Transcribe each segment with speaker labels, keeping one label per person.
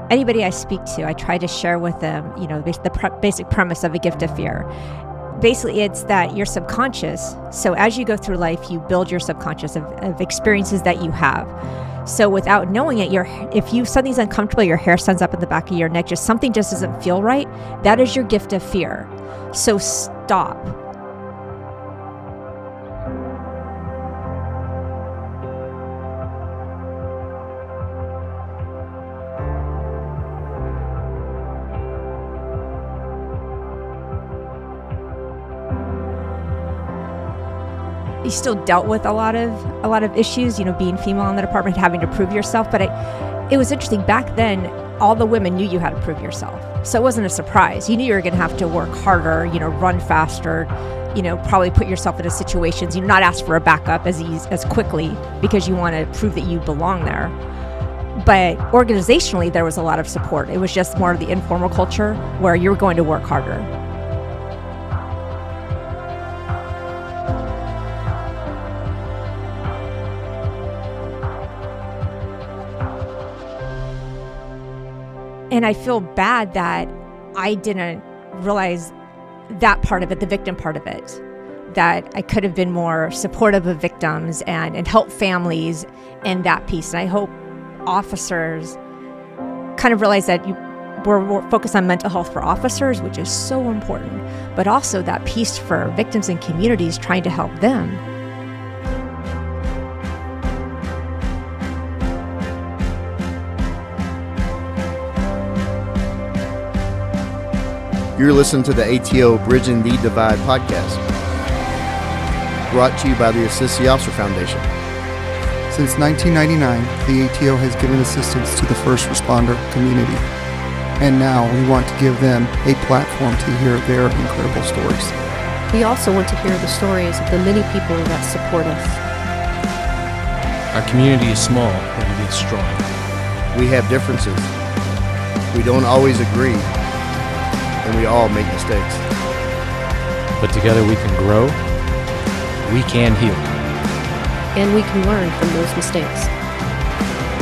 Speaker 1: Anybody I speak to, I try to share with them, the basic premise of a gift of fear. Basically, it's that you're subconscious. So as you go through life, you build your subconscious of experiences that you have. So without knowing it, if something's uncomfortable, your hair stands up in the back of your neck, something just doesn't feel right, that is your gift of fear. So stop. You still dealt with a lot of issues, being female in the department, having to prove yourself. But it was interesting. Back then, all the women knew you had to prove yourself. So it wasn't a surprise. You knew you were going to have to work harder, run faster, probably put yourself into situations, not ask for a backup as quickly because you want to prove that you belong there. But organizationally, there was a lot of support. It was just more of the informal culture where you were going to work harder. And I feel bad that I didn't realize that part of it, the victim part of it, that I could have been more supportive of victims and help families in that piece. And I hope officers kind of realize that we're focused on mental health for officers, which is so important, but also that piece for victims and communities, trying to help them.
Speaker 2: You're listening to the ATO Bridging the Divide podcast, brought to you by the Assist the Officer Foundation.
Speaker 3: Since 1999, the ATO has given assistance to the first responder community, and now we want to give them a platform to hear their incredible stories.
Speaker 4: We also want to hear the stories of the many people that support us.
Speaker 5: Our community is small, but it is strong.
Speaker 2: We have differences. We don't always agree. And we all make mistakes.
Speaker 5: But together we can grow, we can heal.
Speaker 4: And we can learn from those mistakes.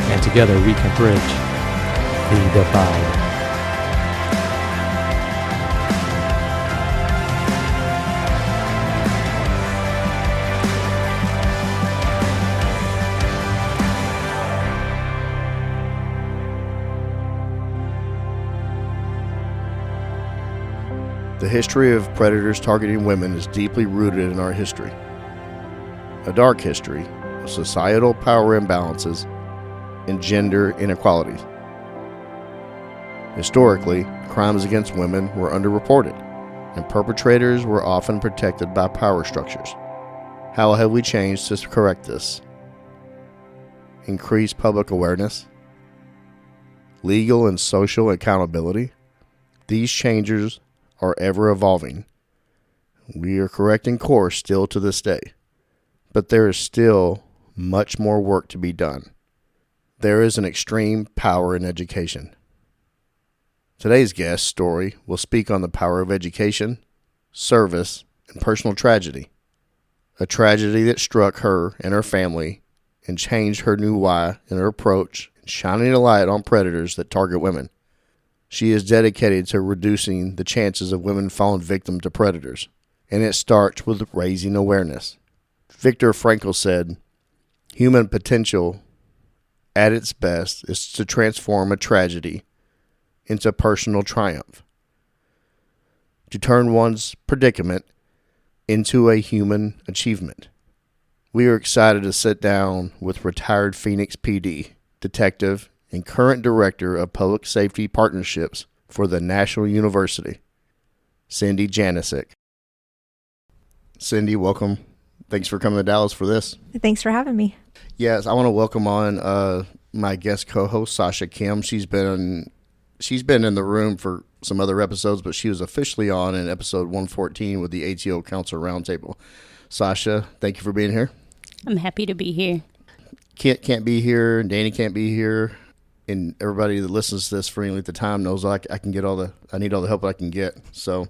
Speaker 5: And together we can bridge the divide.
Speaker 2: The history of predators targeting women is deeply rooted in our history. A dark history of societal power imbalances and gender inequalities. Historically, crimes against women were underreported, and perpetrators were often protected by power structures. How have we changed to correct this? Increase public awareness, legal and social accountability. These changes are ever evolving. We are correcting course still to this day, but there is still much more work to be done. There is an extreme power in education. Today's guest story will speak on the power of education, service, and personal tragedy. A tragedy that struck her and her family and changed her new why in her approach, shining a light on predators that target women. She is dedicated to reducing the chances of women falling victim to predators, and it starts with raising awareness. Viktor Frankl said, "Human potential at its best is to transform a tragedy into personal triumph, to turn one's predicament into a human achievement." We are excited to sit down with retired Phoenix PD detective and current Director of Public Safety Partnerships for the National University, Cindy Janicik. Cindy, welcome. Thanks for coming to Dallas for this.
Speaker 1: Thanks for having me.
Speaker 2: Yes, I want to welcome on my guest co-host, Sasha Kim. She's been in the room for some other episodes, but she was officially on in episode 114 with the ATO Council Roundtable. Sasha, thank you for being here.
Speaker 6: I'm happy to be here.
Speaker 2: Kit can't be here, Danny can't be here. And everybody that listens to this for any length of time knows I need all the help I can get. So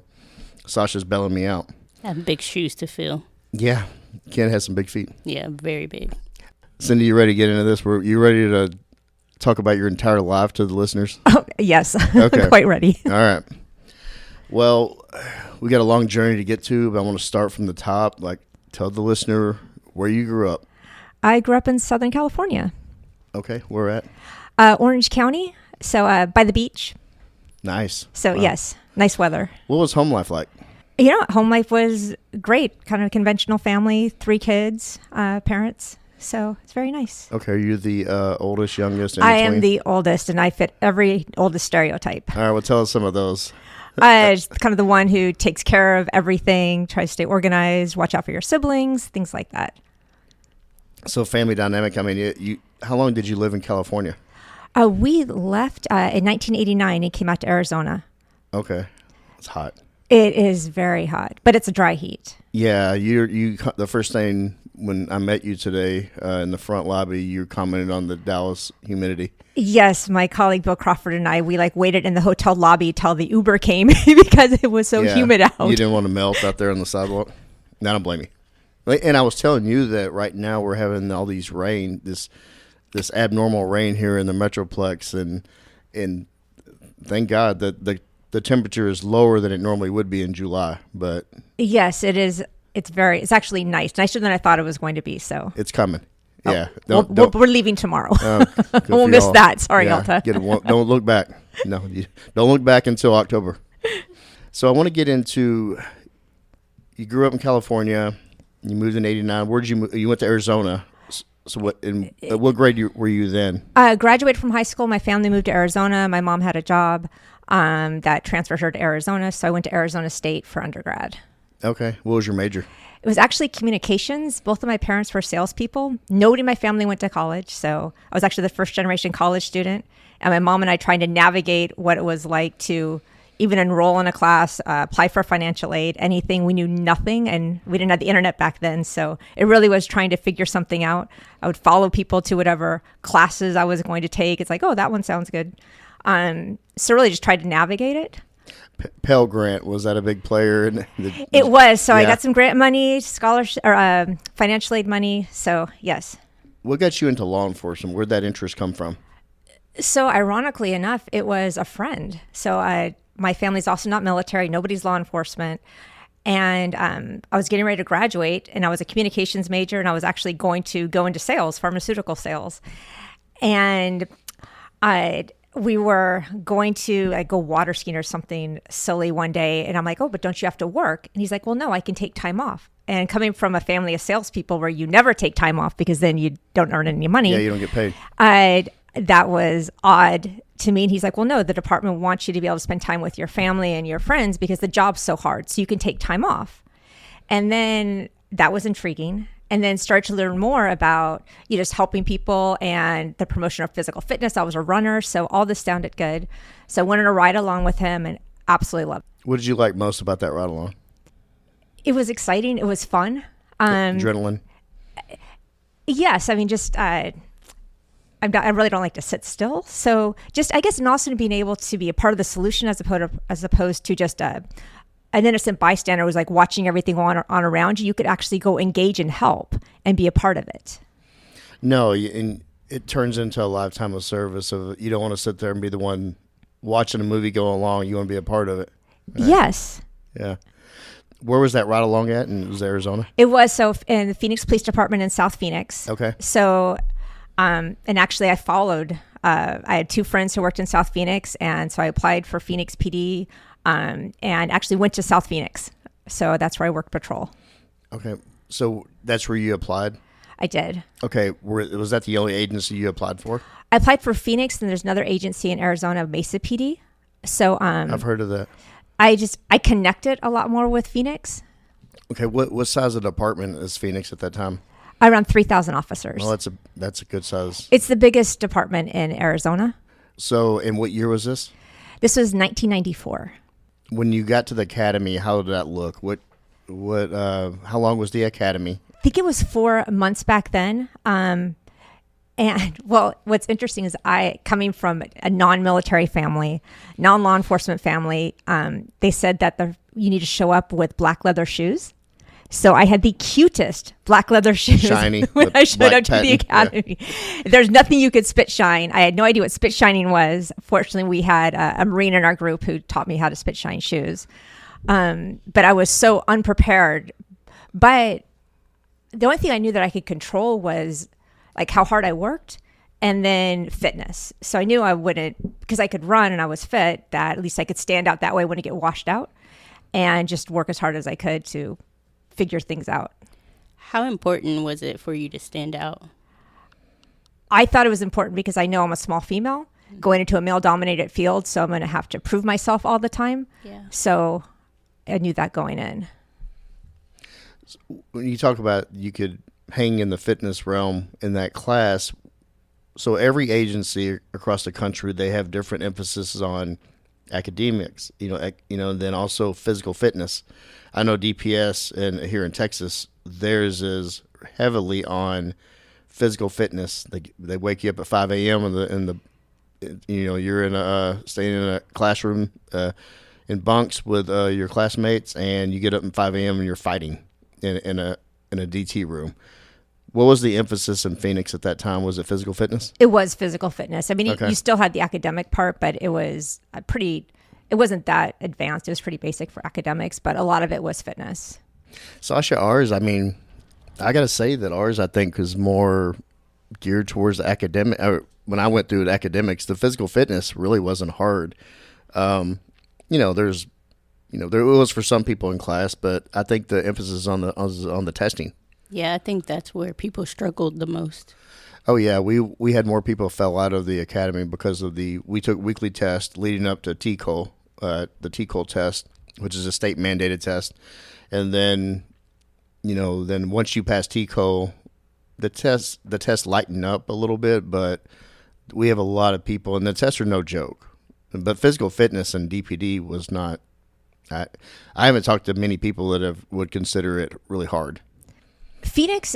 Speaker 2: Sasha's bailing me out.
Speaker 6: I have big shoes to fill.
Speaker 2: Yeah, Ken has some big feet.
Speaker 6: Yeah, very big.
Speaker 2: Cindy, you ready to get into this? You ready to talk about your entire life to the listeners?
Speaker 1: Oh, yes.
Speaker 2: Okay.
Speaker 1: Quite ready.
Speaker 2: All right. Well, we got a long journey to get to, but I want to start from the top. Like, tell the listener where you grew up.
Speaker 1: I grew up in Southern California.
Speaker 2: Okay, where at?
Speaker 1: Orange County, so by the beach.
Speaker 2: Nice.
Speaker 1: So,
Speaker 2: Wow.
Speaker 1: yes, nice weather.
Speaker 2: What was home life like?
Speaker 1: You know, home life was great. Kind of conventional family, 3 kids, parents. So it's very nice.
Speaker 2: Okay, are you the oldest, youngest? In
Speaker 1: I am
Speaker 2: between?
Speaker 1: the oldest, and I fit every oldest stereotype.
Speaker 2: All right, well, tell us some of those.
Speaker 1: Just kind of the one who takes care of everything, tries to stay organized, watch out for your siblings, things like that.
Speaker 2: So family dynamic, I mean, you how long did you live in California?
Speaker 1: We left in 1989 and came out to Arizona.
Speaker 2: Okay, it's hot.
Speaker 1: It is very hot, but it's a dry heat.
Speaker 2: Yeah, you. The first thing when I met you today in the front lobby, you commented on the Dallas humidity.
Speaker 1: Yes, my colleague Bill Crawford and I, we waited in the hotel lobby till the Uber came because it was so humid out.
Speaker 2: You didn't want to melt out there on the sidewalk. No, I don't blame you. And I was telling you that right now we're having all these rain, this abnormal rain here in the Metroplex, and thank God that the temperature is lower than it normally would be in July. But
Speaker 1: yes, it is. It's actually nicer than I thought it was going to be. So
Speaker 2: it's coming.
Speaker 1: Oh,
Speaker 2: Yeah,
Speaker 1: we're leaving tomorrow.
Speaker 2: good
Speaker 1: We'll
Speaker 2: for
Speaker 1: miss
Speaker 2: y'all.
Speaker 1: that. Sorry,
Speaker 2: Yeah,
Speaker 1: Alta.
Speaker 2: don't look back. No, don't look back until October. So I want to get into. You grew up in California. You moved in '89. Where did you move? You went to Arizona. So what grade were you then?
Speaker 1: Graduated from high school. My family moved to Arizona. My mom had a job that transferred her to Arizona, so I went to Arizona State for undergrad.
Speaker 2: Okay. What was your major?
Speaker 1: It was actually communications. Both of my parents were salespeople. Nobody in my family went to college, so I was actually the first generation college student. And my mom and I trying to navigate what it was like to even enroll in a class, apply for financial aid, anything. We knew nothing, and we didn't have the internet back then, so it really was trying to figure something out. I would follow people to whatever classes I was going to take. It's like, oh, that one sounds good. So really just tried to navigate it.
Speaker 2: Pell Grant, was that a big player?
Speaker 1: It was. So I
Speaker 2: Yeah.
Speaker 1: got some grant money, scholarship, or financial aid money. So yes.
Speaker 2: What got you into law enforcement? Where'd that interest come from?
Speaker 1: So ironically enough, it was a friend. So my family's also not military. Nobody's law enforcement. And I was getting ready to graduate, and I was a communications major, and I was actually going to go into sales, pharmaceutical sales. And we were going to go water skiing or something silly one day. And I'm like, oh, but don't you have to work? And he's like, well, no, I can take time off. And coming from a family of salespeople where you never take time off because then you don't earn any money.
Speaker 2: Yeah, you don't get paid.
Speaker 1: That was odd to me. And he's like, well, no, the department wants you to be able to spend time with your family and your friends because the job's so hard. So you can take time off. And then that was intriguing. And then started to learn more about just helping people and the promotion of physical fitness. I was a runner, so all this sounded good. So I went on a ride along with him and absolutely loved it.
Speaker 2: What did you like most about that ride along?
Speaker 1: It was exciting. It was fun.
Speaker 2: Adrenaline?
Speaker 1: Yes. I mean, I really don't like to sit still. So just, I guess, and also being able to be a part of the solution as opposed to just an innocent bystander was like watching everything on around you. You could actually go engage and help and be a part of it.
Speaker 2: No, and it turns into a lifetime of service. Of you don't want to sit there and be the one watching a movie go along. You want to be a part of it. Right?
Speaker 1: Yes.
Speaker 2: Yeah. Where was that ride along at? And it was Arizona?
Speaker 1: It was so in the Phoenix Police Department in South Phoenix.
Speaker 2: Okay.
Speaker 1: So, and actually I followed, I had 2 friends who worked in South Phoenix. And so I applied for Phoenix PD and actually went to South Phoenix. So that's where I worked patrol.
Speaker 2: Okay. So that's where you applied?
Speaker 1: I did.
Speaker 2: Okay. Was that the only agency you applied for?
Speaker 1: I applied for Phoenix, and there's another agency in Arizona, Mesa PD. So
Speaker 2: I've heard of that.
Speaker 1: I connected a lot more with Phoenix.
Speaker 2: Okay. What size of department is Phoenix at that time?
Speaker 1: Around 3,000 officers.
Speaker 2: Well, that's a good size.
Speaker 1: It's the biggest department in Arizona.
Speaker 2: So, and what year was this?
Speaker 1: This was 1994.
Speaker 2: When you got to the academy, how did that look? How long was the academy?
Speaker 1: I think it was 4 months back then. And well, what's interesting is coming from a non-military family, non-law enforcement family, they said that you need to show up with black leather shoes So I had the cutest black leather shoes
Speaker 2: Shiny,
Speaker 1: when
Speaker 2: with
Speaker 1: I showed
Speaker 2: black
Speaker 1: up to the
Speaker 2: patent,
Speaker 1: academy. There's nothing you could spit shine. I had no idea what spit shining was. Fortunately, we had a Marine in our group who taught me how to spit shine shoes. But I was so unprepared. But the only thing I knew that I could control was like how hard I worked and then fitness. So I knew I wouldn't, because I could run and I was fit, that at least I could stand out that way, I wouldn't get washed out, and just work as hard as I could to figure things out.
Speaker 6: How important was it for you to stand out?
Speaker 1: I thought it was important because I know I'm a small female going into a male dominated field. So I'm going to have to prove myself all the time.
Speaker 6: Yeah.
Speaker 1: So I knew that going in.
Speaker 2: When you talk about you could hang in the fitness realm in that class, so every agency across the country, they have different emphasis on academics, and then also physical fitness. I know DPS and here in Texas, theirs is heavily on physical fitness. They wake you up at 5 a.m. You're staying in a classroom in bunks with your classmates, and you get up at 5 a.m. and you're fighting in a DT room. What was the emphasis in Phoenix at that time? Was it physical fitness?
Speaker 1: It was physical fitness. I mean,
Speaker 2: Okay.
Speaker 1: you still had the academic part, but it was it wasn't that advanced. It was pretty basic for academics, but a lot of it was fitness.
Speaker 2: Sasha, ours, I mean, I got to say that ours, I think, is more geared towards the academic. When I went through the academics, the physical fitness really wasn't hard. There was for some people in class, but I think the emphasis on the testing.
Speaker 6: Yeah, I think that's where people struggled the most.
Speaker 2: Oh yeah, we had more people fell out of the academy because of we took weekly tests leading up to TCOL, the TCOL test, which is a state mandated test, and then once you pass TCOL, the test lightened up a little bit, but we have a lot of people, and the tests are no joke. But physical fitness and DPD was not. I haven't talked to many people that would consider it really hard.
Speaker 1: Phoenix,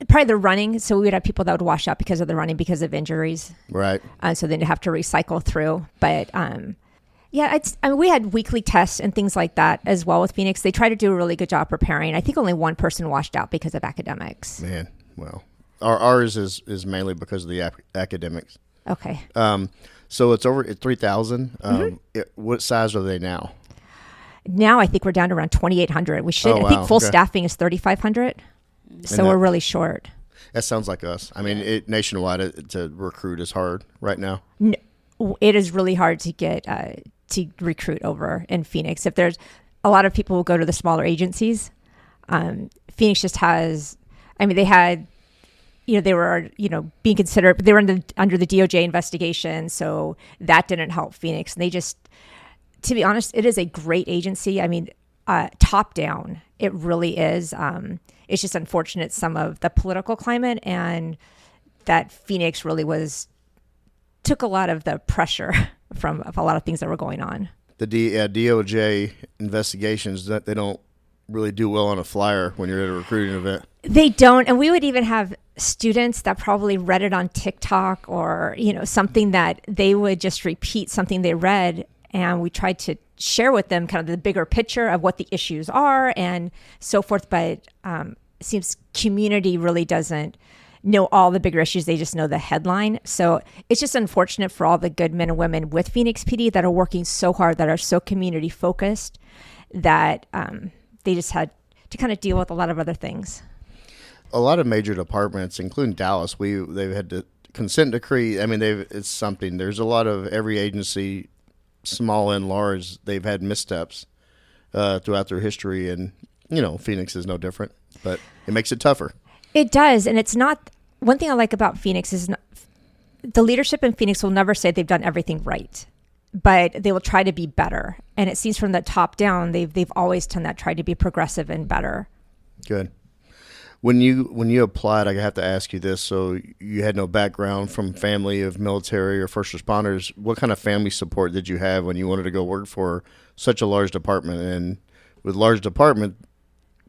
Speaker 1: probably the running. So we would have people that would wash out because of the running, because of injuries.
Speaker 2: Right.
Speaker 1: So then you have to recycle through. But we had weekly tests and things like that as well with Phoenix. They try to do a really good job preparing. I think only one person washed out because of academics.
Speaker 2: Man, well, ours is mainly because of the academics.
Speaker 1: Okay.
Speaker 2: So it's 3,000. What size are they now?
Speaker 1: Now I think we're down to around 2,800. We should.
Speaker 2: Oh,
Speaker 1: I think
Speaker 2: wow.
Speaker 1: full
Speaker 2: Okay.
Speaker 1: staffing is 3,500. So we're really short.
Speaker 2: That sounds like us. I mean, nationwide to recruit is hard right now.
Speaker 1: No, it is really hard to get to recruit over in Phoenix. If there's a lot of people who go to the smaller agencies, Phoenix just has. I mean, they had. They were being considered, but they were under the DOJ investigation, so that didn't help Phoenix. And they just. To be honest, it is a great agency. I mean, top down, it really is. It's just unfortunate some of the political climate, and that Phoenix really took a lot of the pressure from a lot of things that were going on.
Speaker 2: The DOJ investigations, that they don't really do well on a flyer when you're at a recruiting event.
Speaker 1: They don't, and we would even have students that probably read it on TikTok or something that they would just repeat something they read. And we tried to share with them kind of the bigger picture of what the issues are and so forth. But it seems community really doesn't know all the bigger issues. They just know the headline. So it's just unfortunate for all the good men and women with Phoenix PD that are working so hard, that are so community focused, that they just had to kind of deal with a lot of other things.
Speaker 2: A lot of major departments, including Dallas, they've had to consent decree. I mean, it's something. There's a lot of every agency, small and large, they've had missteps throughout their history, and Phoenix is no different, but it makes it tougher.
Speaker 1: It does, and it's not. One thing I like about Phoenix is the leadership in Phoenix will never say they've done everything right, but they will try to be better. And it seems from the top down, they've always done that, tried to be progressive and better.
Speaker 2: Good. When you applied, I have to ask you this. So you had no background from family of military or first responders. What kind of family support did you have when you wanted to go work for such a large department? And with large department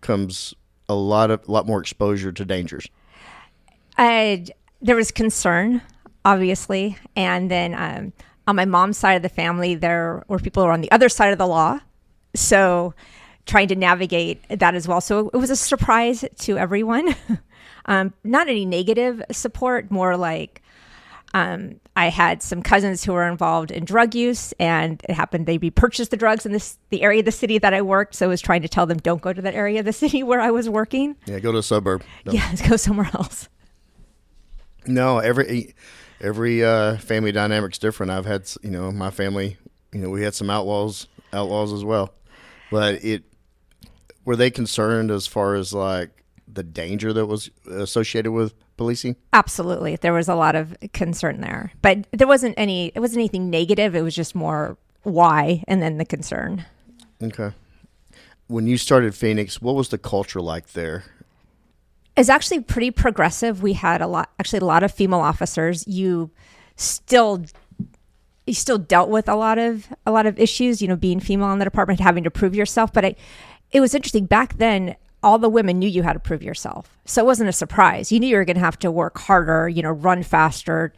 Speaker 2: comes a lot more exposure to dangers.
Speaker 1: There was concern, obviously, and then on my mom's side of the family, there were people who were on the other side of the law. So trying to navigate that as well. So it was a surprise to everyone. Not any negative support, more like I had some cousins who were involved in drug use, and it happened they repurchased the drugs in the area of the city that I worked. So I was trying to tell them, don't go to that area of the city where I was working.
Speaker 2: Yeah, go to a suburb. No.
Speaker 1: Yeah, go somewhere else.
Speaker 2: No, every family dynamic's different. I've had, my family, we had some outlaws as well. But were they concerned as far as like the danger that was associated with policing?
Speaker 1: Absolutely. There was a lot of concern there, but it wasn't anything negative. It was just more why, and then the concern.
Speaker 2: Okay. When you started Phoenix, what was the culture like there?
Speaker 1: It's actually pretty progressive. We had a lot of female officers. You still dealt with a lot of issues, being female in the department, having to prove yourself. But it was interesting back then. All the women knew you had to prove yourself. So it wasn't a surprise. You knew you were going to have to work harder, run faster,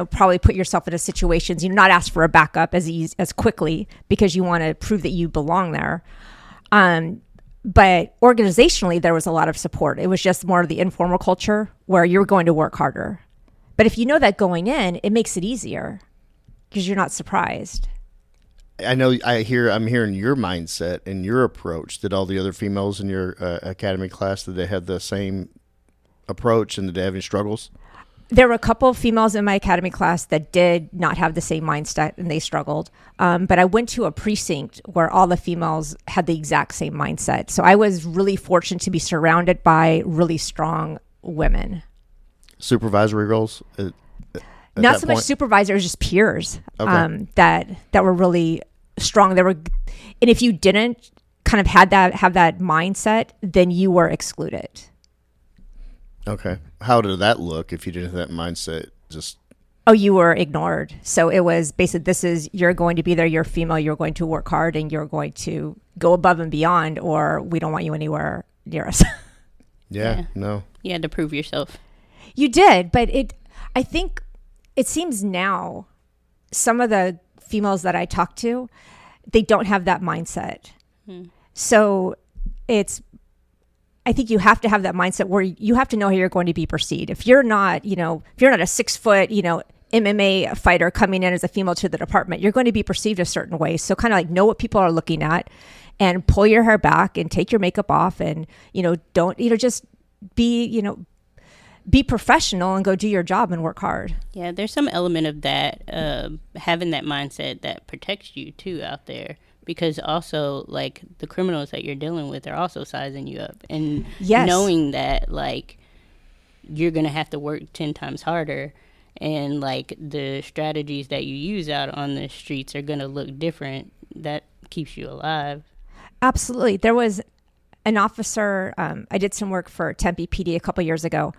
Speaker 1: probably put yourself into situations, not ask for a backup as quickly because you want to prove that you belong there. But organizationally, there was a lot of support. It was just more of the informal culture where you're going to work harder. But if you know that going in, it makes it easier because you're not surprised.
Speaker 2: I know I'm hearing your mindset and your approach. Did all the other females in your academy class, did they have the same approach, and did they have any struggles?
Speaker 1: There were a couple of females in my academy class that did not have the same mindset, and they struggled. But I went to a precinct where all the females had the exact same mindset. So I was really fortunate to be surrounded by really strong women.
Speaker 2: Supervisory roles?
Speaker 1: Not so much supervisors, just peers.
Speaker 2: Okay.
Speaker 1: That were really strong. And if you didn't kind of have that mindset, then you were excluded.
Speaker 2: Okay. How did that look if you didn't have that mindset?
Speaker 1: You were ignored. So it was basically, you're going to be there, you're female, you're going to work hard, and you're going to go above and beyond, or we don't want you anywhere near us.
Speaker 2: Yeah. No.
Speaker 6: You had to prove yourself.
Speaker 1: You did, but I think it seems now some of the females that I talk to, they don't have that mindset. So I think you have to have that mindset where you have to know how you're going to be perceived. If you're not, if you're not a 6 foot, MMA fighter coming in as a female to the department, you're going to be perceived a certain way. So kind of like know what people are looking at and pull your hair back and take your makeup off and, don't, just be professional and go do your job and work hard.
Speaker 6: Yeah, there's some element of that, having that mindset that protects you too out there. Because also, like, the criminals that you're dealing with are also sizing you up. And knowing that, like, you're going to have to work 10 times harder. And, like, the strategies that you use out on the streets are going to look different. That keeps you alive.
Speaker 1: Absolutely. There was an officer, I did some work for Tempe PD a couple years ago.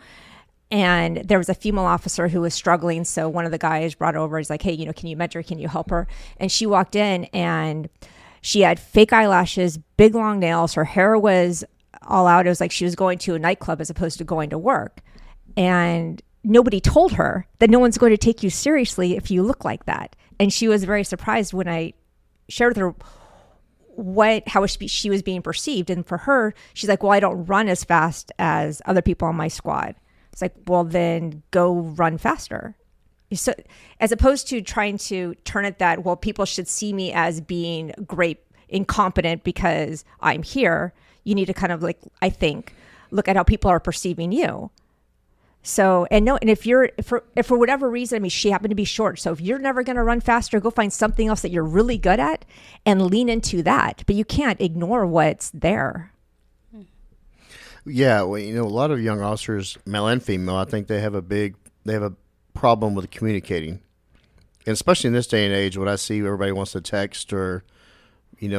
Speaker 1: And there was a female officer who was struggling. So one of the guys brought over, he's like, hey, can you mentor? Can you help her? And she walked in and she had fake eyelashes, big long nails. Her hair was all out. It was like she was going to a nightclub as opposed to going to work. And nobody told her that no one's going to take you seriously if you look like that. And she was very surprised when I shared with her how she was being perceived. And for her, she's like, well, I don't run as fast as other people on my squad. It's like, well, then go run faster. So as opposed to trying to turn it that, well, people should see me as being great, incompetent because I'm here. You need to kind of I think, look at how people are perceiving you. So, and if for whatever reason, she happened to be short. So if you're never going to run faster, go find something else that you're really good at and lean into that. But you can't ignore what's there.
Speaker 2: Yeah, well, a lot of young officers, male and female, I think they have a problem with communicating, and especially in this day and age, when I see everybody wants to text or
Speaker 1: yes,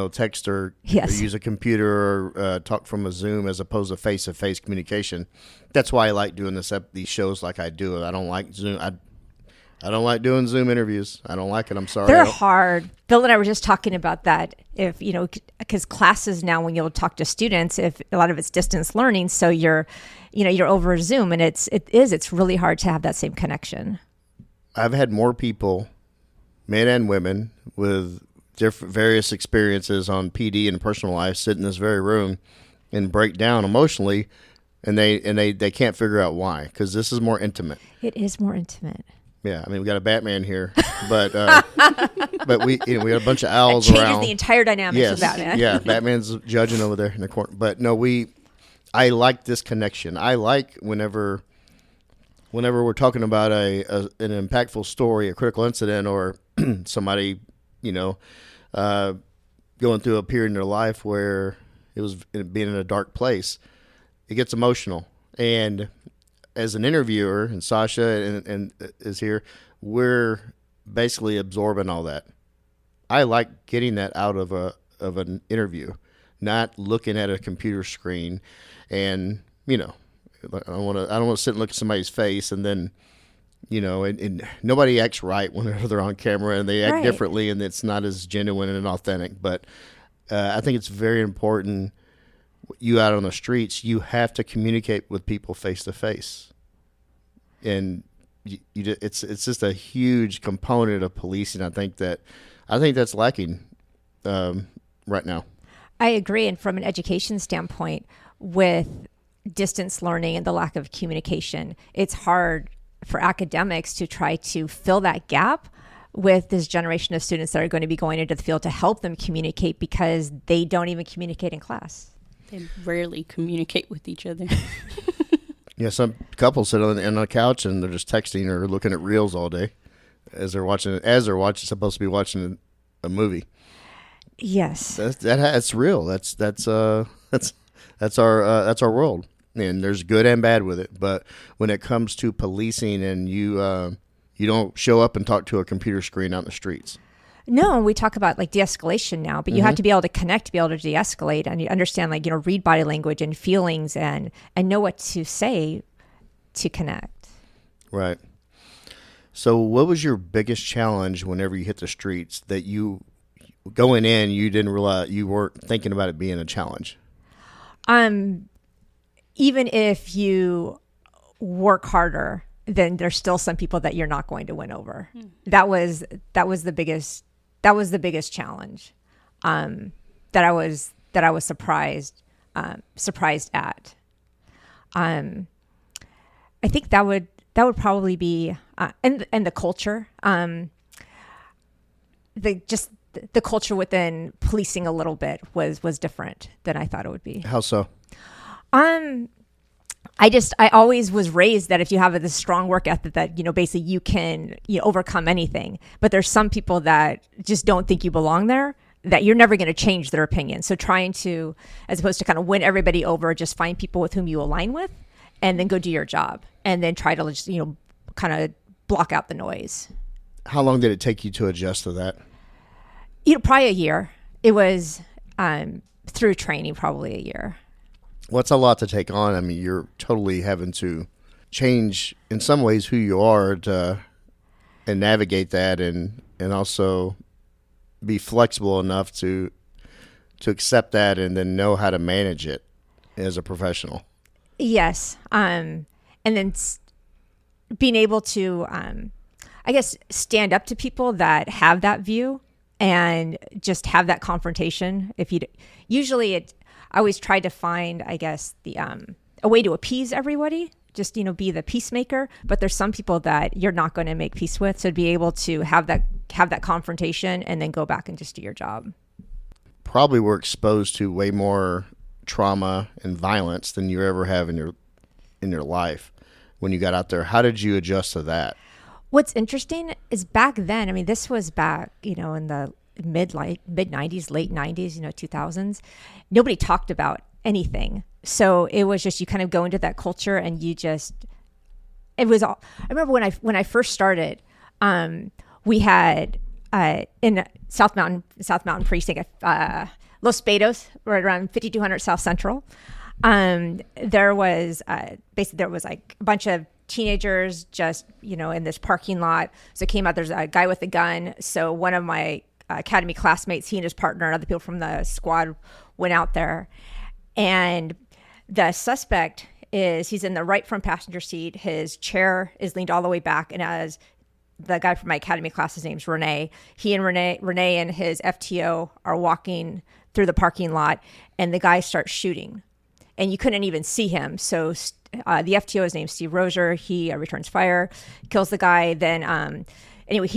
Speaker 2: or use a computer or talk from a Zoom as opposed to face-to-face communication. That's why I like doing these shows like I do. I don't like Zoom. I don't like doing Zoom interviews. I don't like it. I'm sorry.
Speaker 1: They're hard. Bill and I were just talking about that. If, because classes now, when you'll talk to students, if a lot of it's distance learning, so you're over Zoom, and it's really hard to have that same connection.
Speaker 2: I've had more people, men and women, with various experiences on PD and personal life sit in this very room and break down emotionally, and they can't figure out why, because this is more intimate.
Speaker 1: It is more intimate.
Speaker 2: Yeah, I mean, we got a Batman here, but we we got a bunch of owls
Speaker 1: it changes
Speaker 2: around.
Speaker 1: The entire dynamics
Speaker 2: Yes,
Speaker 1: of Batman.
Speaker 2: Yeah, Batman's judging over there in the corner. But no, I like this connection. I like whenever we're talking about an impactful story, a critical incident, or somebody, going through a period in their life where it was being in a dark place, it gets emotional. And as an interviewer, and Sasha and is here, we're basically absorbing all that. I like getting that out of an interview, not looking at a computer screen, and I don't want to sit and look at somebody's face and then, and nobody acts right whenever they're on camera, and they act differently, and it's not as genuine and authentic. But I think it's very important. You out on the streets, you have to communicate with people face to face, and it's just a huge component of policing. I think that's lacking right now.
Speaker 1: I agree, and from an education standpoint, with distance learning and the lack of communication, it's hard for academics to try to fill that gap with this generation of students that are going to be going into the field to help them communicate, because they don't even communicate in class.
Speaker 6: They rarely communicate with each other.
Speaker 2: Yeah, some couples sit on the couch and they're just texting or looking at reels all day as they're supposed to be watching a movie.
Speaker 1: Yes,
Speaker 2: that's real. That's our world, and there's good and bad with it. But when it comes to policing, and you don't show up and talk to a computer screen out in the streets.
Speaker 1: No, we talk about like de-escalation now, but you have to be able to connect, to be able to de-escalate, and you understand, read body language and feelings, and know what to say to connect.
Speaker 2: Right. So what was your biggest challenge whenever you hit the streets that you going in, you didn't realize, you weren't thinking about it being a challenge?
Speaker 1: Even if you work harder, then there's still some people that you're not going to win over. That was the biggest challenge that I was surprised at. I think that would probably be and the culture, the culture within policing a little bit was different than I thought it would be.
Speaker 2: How so?
Speaker 1: I always was raised that if you have this strong work ethic that, basically you can, overcome anything. But there's some people that just don't think you belong there, that you're never going to change their opinion. So trying to, as opposed to kind of win everybody over, just find people with whom you align with and then go do your job and then try to just, kind of block out the noise.
Speaker 2: How long did it take you to adjust to that?
Speaker 1: Probably a year. It was through training, probably a year.
Speaker 2: What's a lot to take on? I mean, you're totally having to change in some ways who you are and navigate that, and also be flexible enough to accept that and then know how to manage it as a professional. Yes.
Speaker 1: And then being able to, I guess, stand up to people that have that view and just have that confrontation. I always try to find, I guess, a way to appease everybody, just, be the peacemaker. But there's some people that you're not going to make peace with. So to be able to have that confrontation and then go back and just do your job.
Speaker 2: Probably were exposed to way more trauma and violence than you ever have in your life when you got out there. How did you adjust to that?
Speaker 1: What's interesting is back then, this was back, in the mid 90s, late 90s, 2000s, nobody talked about anything. So it was just, you kind of go into that culture and it was all, I remember when I first started, we had, in South Mountain Precinct, Los Betos, right around 5200 South Central. There was like a bunch of teenagers just, in this parking lot. So it came out, there's a guy with a gun. So one of my academy classmates, he and his partner and other people from the squad went out there, and the suspect he's in the right front passenger seat. His chair is leaned all the way back, and as the guy from my academy class, his name's Renee. He and Renee and his FTO are walking through the parking lot, and the guy starts shooting, and you couldn't even see him. So the FTO is named Steve Rozier. He returns fire, kills the guy. Then anyway,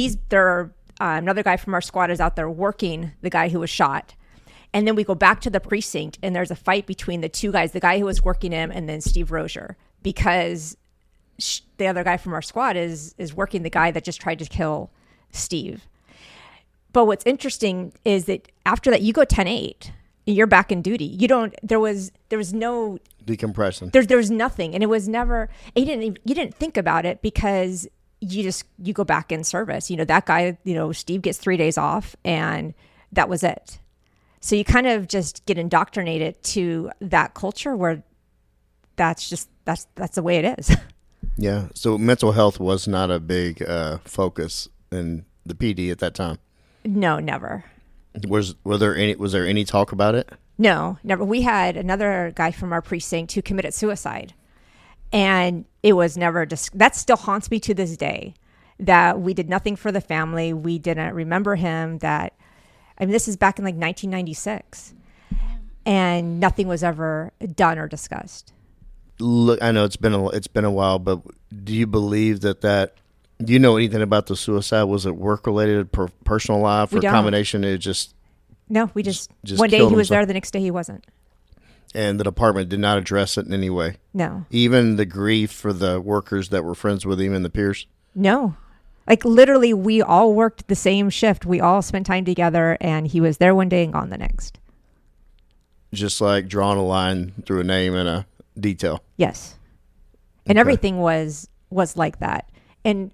Speaker 1: another guy from our squad is out there working the guy who was shot. And then we go back to the precinct, and there's a fight between the two guys, the guy who was working him and then Steve Rozier, because the other guy from our squad is working the guy that just tried to kill Steve. But what's interesting is that after that, you go 10-8, you're back in duty. There was no
Speaker 2: decompression.
Speaker 1: There was nothing, and it was never. You didn't think about it because you go back in service. That guy, Steve gets 3 days off, and that was it. So you kind of just get indoctrinated to that culture where that's the way it is.
Speaker 2: Yeah. So mental health was not a big focus in the PD at that time.
Speaker 1: No, never.
Speaker 2: Was there any talk about it?
Speaker 1: No, never. We had another guy from our precinct who committed suicide, and it was never that still haunts me to this day, that we did nothing for the family. We didn't remember him. This is back in like 1996, and nothing was ever done or discussed.
Speaker 2: Look, I know it's been a while, but do you believe that do you know anything about the suicide? Was it work related, personal life, or a combination? It just
Speaker 1: no. We just one day he was there, the next day he wasn't.
Speaker 2: And the department did not address it in any way.
Speaker 1: No.
Speaker 2: Even the grief for the workers that were friends with him and the peers.
Speaker 1: No. Like literally, we all worked the same shift. We all spent time together, and he was there one day and gone the next.
Speaker 2: Just like drawing a line through a name and a detail.
Speaker 1: Yes. And everything was like that. And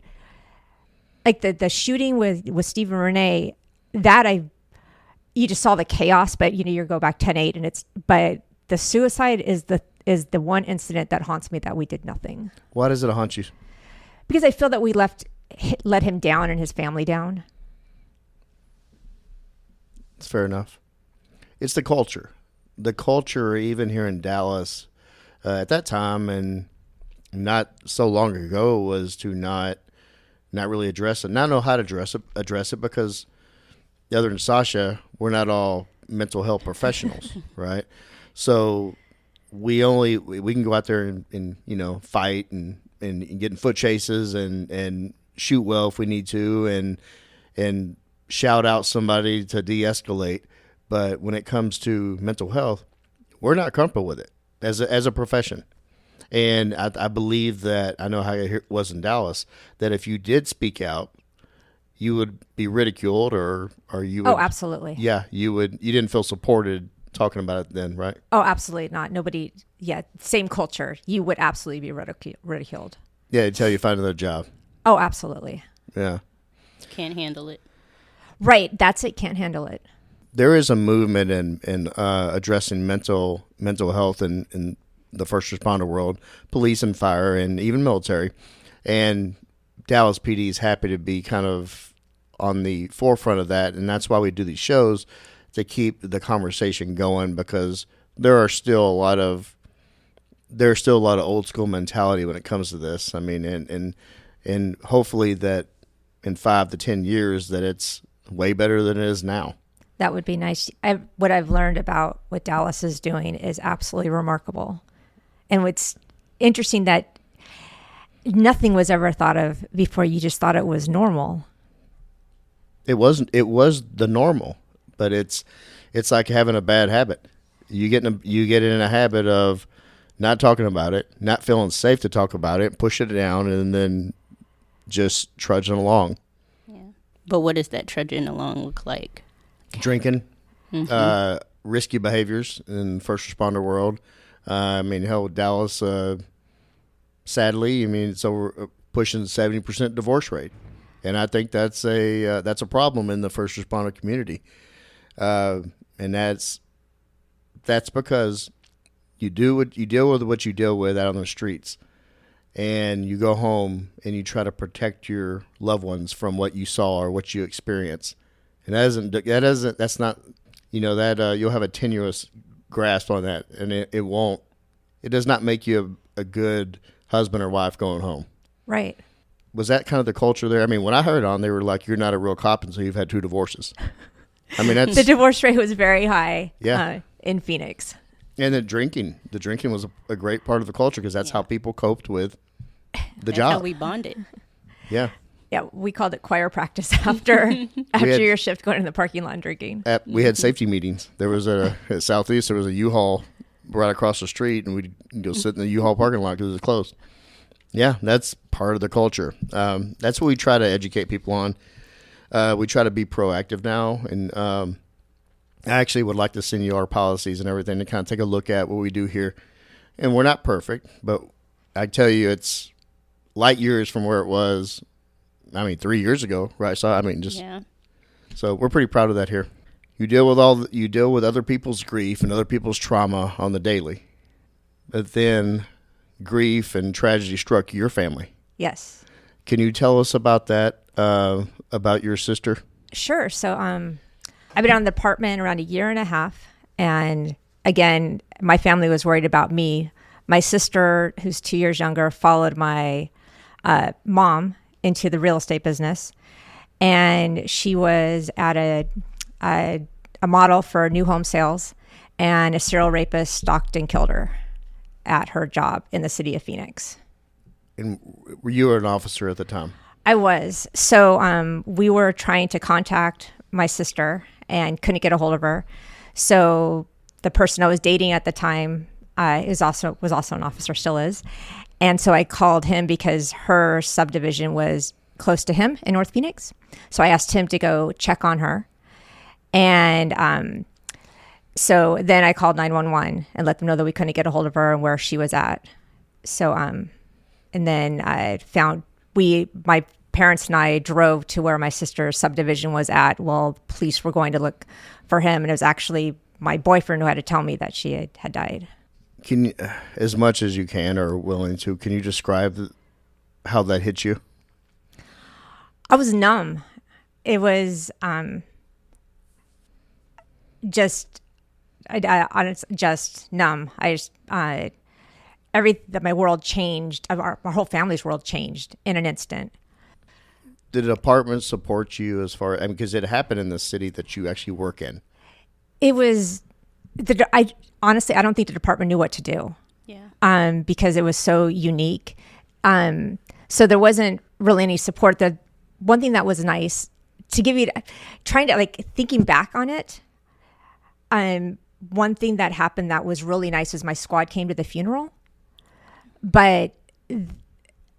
Speaker 1: like the shooting with Steve and Renee, you just saw the chaos, but you go back 10-8, and but the suicide is the one incident that haunts me, that we did nothing.
Speaker 2: Why does it haunt you?
Speaker 1: Because I feel that we let him down and his family down.
Speaker 2: It's fair enough. It's the culture. The culture, even here in Dallas, at that time and not so long ago, was to not really address it. Not know how to address it because other than Sasha, we're not all mental health professionals, right? So we can go out there and fight and get in foot chases and shoot well if we need to and shout out somebody to de-escalate. But when it comes to mental health, we're not comfortable with it as a profession. And I believe that, I know how it was in Dallas, that if you did speak out, you would be ridiculed or you would.
Speaker 1: Oh, absolutely.
Speaker 2: Yeah, you didn't feel supported talking about it then, right?
Speaker 1: Oh, absolutely not. Nobody, same culture. You would absolutely be ridiculed.
Speaker 2: Yeah, until you find another job.
Speaker 1: Oh, absolutely.
Speaker 2: Yeah.
Speaker 6: Can't handle it.
Speaker 1: Right. That's it. Can't handle it.
Speaker 2: There is a movement in addressing mental health in the first responder world, police and fire, and even military. And Dallas PD is happy to be kind of on the forefront of that, and that's why we do these shows, to keep the conversation going, because there's still a lot of old school mentality when it comes to this. I mean, and hopefully that in 5 to 10 years that it's way better than it is now.
Speaker 1: That would be nice. What I've learned about what Dallas is doing is absolutely remarkable. And what's interesting, that nothing was ever thought of before. You just thought it was normal.
Speaker 2: It wasn't. It was the normal, but it's like having a bad habit. You get in a habit of not talking about it, not feeling safe to talk about it, push it down, and then just trudging along.
Speaker 6: Yeah. But what does that trudging along look like?
Speaker 2: Drinking, risky behaviors in the first responder world. I mean, hell, Dallas, sadly, it's over pushing 70% divorce rate, and I think that's a problem in the first responder community, and that's because you deal with what you deal with out on the streets, and you go home and you try to protect your loved ones from what you saw or what you experienced, and that's not you'll have a tenuous grasp on that, and it does not make you a good husband or wife going home.
Speaker 1: Right.
Speaker 2: was that kind of the culture there? I mean, when I heard on, they were like, "You're not a real cop until you've had 2 divorces." I mean, that's
Speaker 1: the divorce rate was very high.
Speaker 2: Yeah.
Speaker 1: In Phoenix.
Speaker 2: And the drinking was a great part of the culture because that's how people coped with the job.
Speaker 6: That's how we bonded.
Speaker 2: Yeah.
Speaker 1: Yeah, we called it choir practice after your shift, going in the parking lot and drinking.
Speaker 2: We had safety meetings. There was at Southeast, there was a U-Haul right across the street, and we'd go sit in the U-Haul parking lot because it was closed. Yeah, that's part of the culture. That's what we try to educate people on. We try to be proactive now, and I actually would like to send you our policies and everything to kind of take a look at what we do here. And we're not perfect, but I tell you, it's light years from where it was, 3 years ago, right? So, So we're pretty proud of that here. You deal with other people's grief and other people's trauma on the daily. But then grief and tragedy struck your family.
Speaker 1: Yes.
Speaker 2: Can you tell us about that, about your sister?
Speaker 1: Sure. So I've been out in the apartment around a year and a half. And again, my family was worried about me. My sister, who's 2 years younger, followed my mom into the real estate business. And she was at a model for new home sales, and a serial rapist stalked and killed her at her job in the city of Phoenix.
Speaker 2: And you were an officer at the time?
Speaker 1: I was. So we were trying to contact my sister and couldn't get a hold of her. So the person I was dating at the time was also an officer, still is. And so I called him because her subdivision was close to him in North Phoenix. So I asked him to go check on her. And so then I called 911 and let them know that we couldn't get a hold of her and where she was at. So, and then I found my parents and I drove to where my sister's subdivision was at. Well, police were going to look for him, and it was actually my boyfriend who had to tell me that she had died.
Speaker 2: Can you, as much as you can or are willing to, can you describe how that hit you?
Speaker 1: I was numb. It was just numb. My world changed. Our whole family's world changed in an instant.
Speaker 2: Did the department support you as far, because it happened in the city that you actually work in?
Speaker 1: It was, honestly, I don't think the department knew what to do.
Speaker 6: Yeah.
Speaker 1: Because it was so unique. So there wasn't really any support. The one thing that was nice to give you, thinking back on it, one thing that happened that was really nice was my squad came to the funeral, but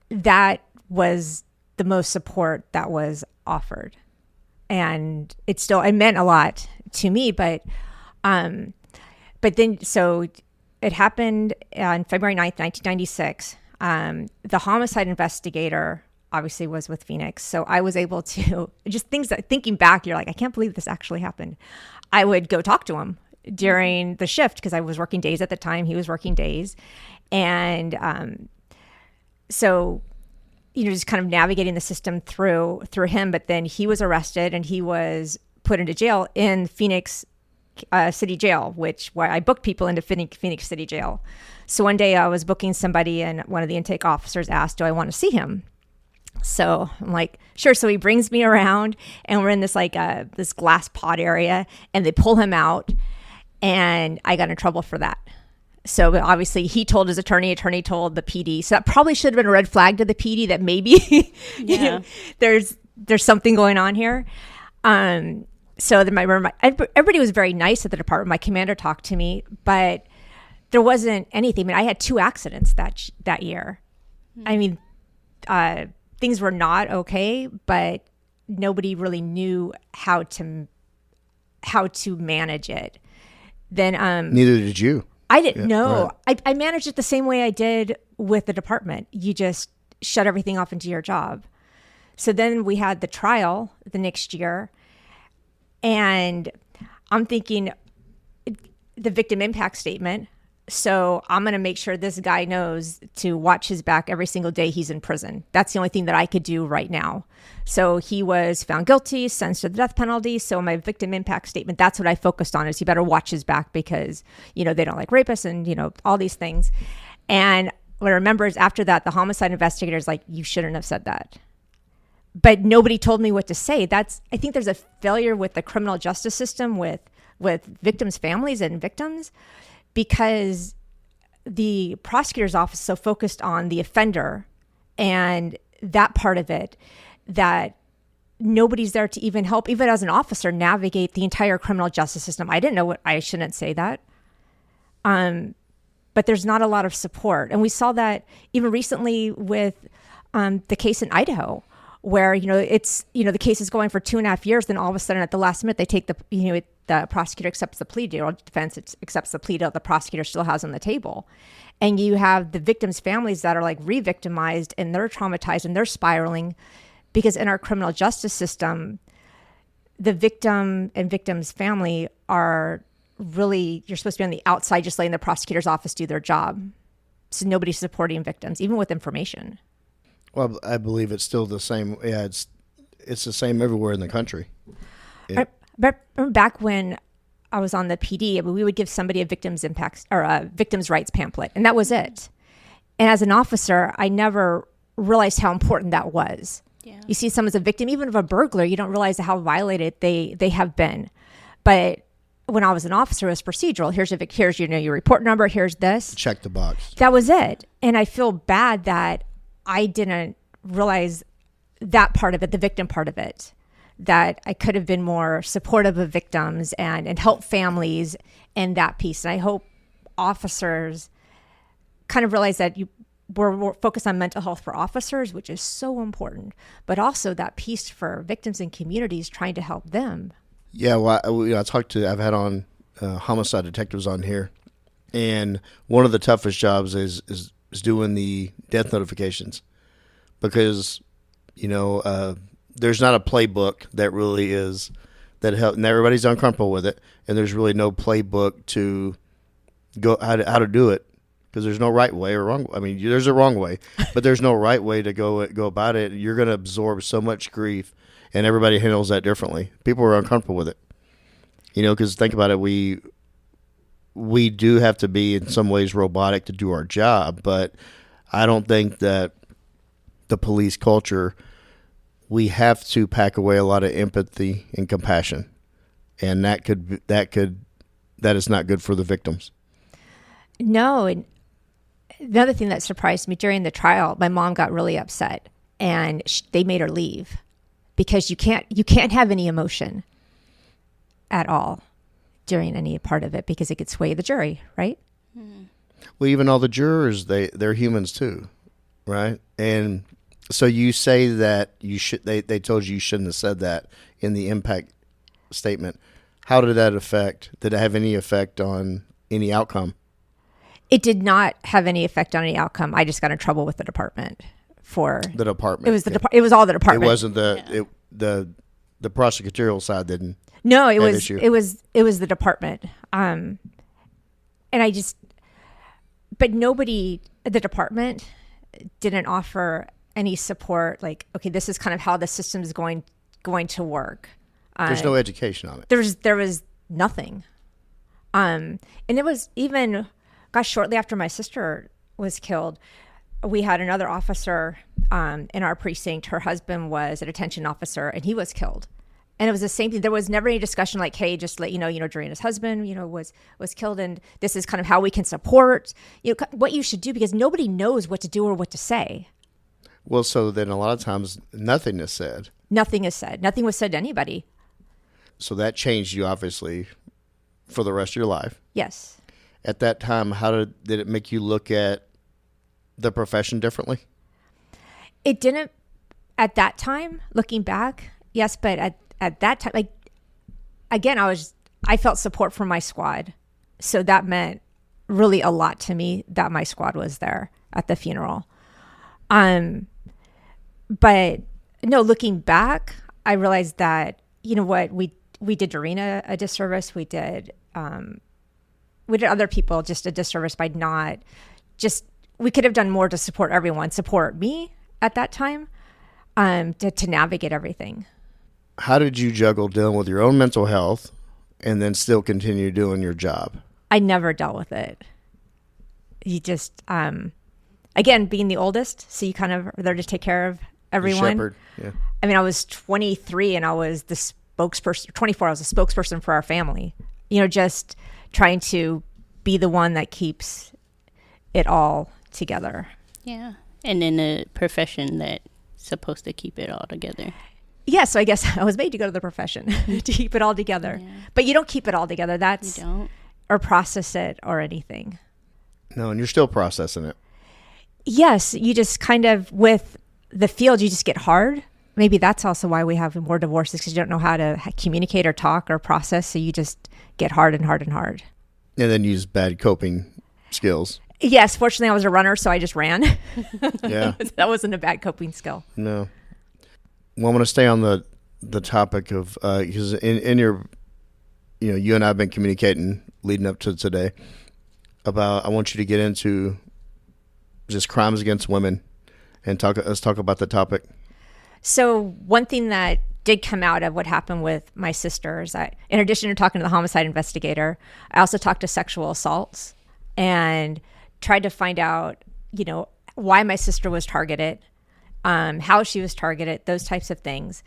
Speaker 1: that was the most support that was offered. And it meant a lot to me, but then, so it happened on February 9th, 1996. The homicide investigator obviously was with Phoenix. So I was able to, just things that, thinking back, you're like, I can't believe this actually happened. I would go talk to him during the shift because I was working days at the time. He was working days. And so, just kind of navigating the system through him. But then he was arrested and he was put into jail in Phoenix City Jail, where I booked people into Phoenix City Jail. So one day I was booking somebody and one of the intake officers asked, do I want to see him? So I'm like, sure. So he brings me around and we're in this this glass pod area and they pull him out and I got in trouble for that. So obviously he told his attorney told the PD. So that probably should have been a red flag to the PD that maybe there's something going on here. So then everybody was very nice at the department. My commander talked to me, but there wasn't anything. I mean, I had 2 accidents that year. I mean, things were not okay, but nobody really knew how to manage it. Then
Speaker 2: neither did you.
Speaker 1: I didn't know. Right. I managed it the same way I did with the department. You just shut everything off into your job. So then we had the trial the next year, and I'm thinking the victim impact statement. So I'm going to make sure this guy knows to watch his back every single day he's in prison. That's the only thing that I could do right now. So he was found guilty, sentenced to the death penalty. So my victim impact statement, that's what I focused on, is he better watch his back because, they don't like rapists and, all these things. And what I remember is after that, the homicide investigator's like, you shouldn't have said that. but nobody told me what to say. I think there's a failure with the criminal justice system with victims' families and victims, because the prosecutor's office is so focused on the offender and that part of it, that nobody's there to even help, even as an officer, navigate the entire criminal justice system. I didn't know I shouldn't say that. But there's not a lot of support. And we saw that even recently with the case in Idaho, where, the case is going for 2.5 years. Then all of a sudden at the last minute, they take the prosecutor accepts the plea deal, defense accepts the plea deal the prosecutor still has on the table. And you have the victims' families that are like re-victimized, and they're traumatized and they're spiraling, because in our criminal justice system, the victim and victim's family are really, you're supposed to be on the outside just letting the prosecutor's office do their job. So nobody's supporting victims, even with information.
Speaker 2: Well, I believe it's still the same. Yeah, it's the same everywhere in the country.
Speaker 1: But remember back when I was on the PD, we would give somebody a victim's impacts or a victim's rights pamphlet, and that was it. And as an officer, I never realized how important that was. Yeah. You see someone as a victim, even of a burglar, you don't realize how violated they have been. But when I was an officer, it was procedural. Here's your report number. Here's this.
Speaker 2: Check the box.
Speaker 1: That was it. And I feel bad that I didn't realize that part of it, the victim part of it, that I could have been more supportive of victims and help families and that piece. And I hope officers kind of realize that we're focused on mental health for officers, which is so important, but also that piece for victims and communities, trying to help them. Yeah,
Speaker 2: well, I've had on homicide detectives on here, and one of the toughest jobs is doing the death notifications, because there's not a playbook that really is that help, and everybody's uncomfortable with it, and there's really no playbook to go how to do it, because there's no right way or wrong. I mean, there's a wrong way, but there's no right way to go about it. You're going to absorb so much grief, and everybody handles that differently. People are uncomfortable with it, because think about it, we do have to be in some ways robotic to do our job, but I don't think that the police culture, we have to pack away a lot of empathy and compassion, and that is not good for the victims.
Speaker 1: No, and another thing that surprised me during the trial, my mom got really upset, and they made her leave, because you can't have any emotion at all during any part of it, because it could sway the jury, right?
Speaker 2: Well, even all the jurors, they're humans too, right? And so you say that they told you shouldn't have said that in the impact statement. How did that did it have any effect on any outcome?
Speaker 1: It did not have any effect on any outcome. I just got in trouble with the department for
Speaker 2: the department.
Speaker 1: It was it was all the department.
Speaker 2: It wasn't the prosecutorial side didn't.
Speaker 1: No, it was the department. And but nobody at the department didn't offer any support. Like, okay, this is kind of how the system is going to work.
Speaker 2: There's no education on it.
Speaker 1: There was nothing. And it was even, shortly after my sister was killed, we had another officer in our precinct. Her husband was a detention officer, and he was killed. And it was the same thing. There was never any discussion like, hey, just let Doreena's husband, was killed, and this is kind of how we can support, what you should do, because nobody knows what to do or what to say.
Speaker 2: Well, so then a lot of times nothing is said.
Speaker 1: Nothing is said. Nothing was said to anybody.
Speaker 2: So that changed you, obviously, for the rest of your life.
Speaker 1: Yes.
Speaker 2: At that time, how did it make you look at the profession differently?
Speaker 1: It didn't at that time, looking back, yes, but at that time, like, again, I felt support from my squad. So that meant really a lot to me that my squad was there at the funeral. But no, looking back, I realized that, what, we did Dorina a disservice. We did other people just a disservice by we could have done more to support everyone, support me at that time, to navigate everything.
Speaker 2: How did you juggle dealing with your own mental health and then still continue doing your job?
Speaker 1: I never dealt with it. You just, again, being the oldest, so you kind of are there to take care of everyone.
Speaker 2: The shepherd,
Speaker 1: I mean, I was 23 and I was the spokesperson, 24, I was a spokesperson for our family, just trying to be the one that keeps it all together.
Speaker 6: Yeah. And in a profession that's supposed to keep it all together.
Speaker 1: Yeah, so I guess I was made to go to the profession to keep it all together. Yeah. But you don't keep it all together. You don't. Or process it or anything.
Speaker 2: No, and you're still processing it.
Speaker 1: Yes, you just kind of, with the field, you just get hard. Maybe that's also why we have more divorces, because you don't know how to communicate or talk or process, so you just get hard and hard and hard.
Speaker 2: And then use bad coping skills.
Speaker 1: Yes, fortunately I was a runner, so I just ran.
Speaker 2: Yeah.
Speaker 1: That wasn't a bad coping skill.
Speaker 2: No. Well, I'm going to stay on the topic of, because in your, you and I have been communicating leading up to today about, I want you to get into just crimes against women and let's talk about the topic.
Speaker 1: So one thing that did come out of what happened with my sisters, in addition to talking to the homicide investigator, I also talked to sexual assaults and tried to find out, why my sister was targeted, how she was targeted, those types of things.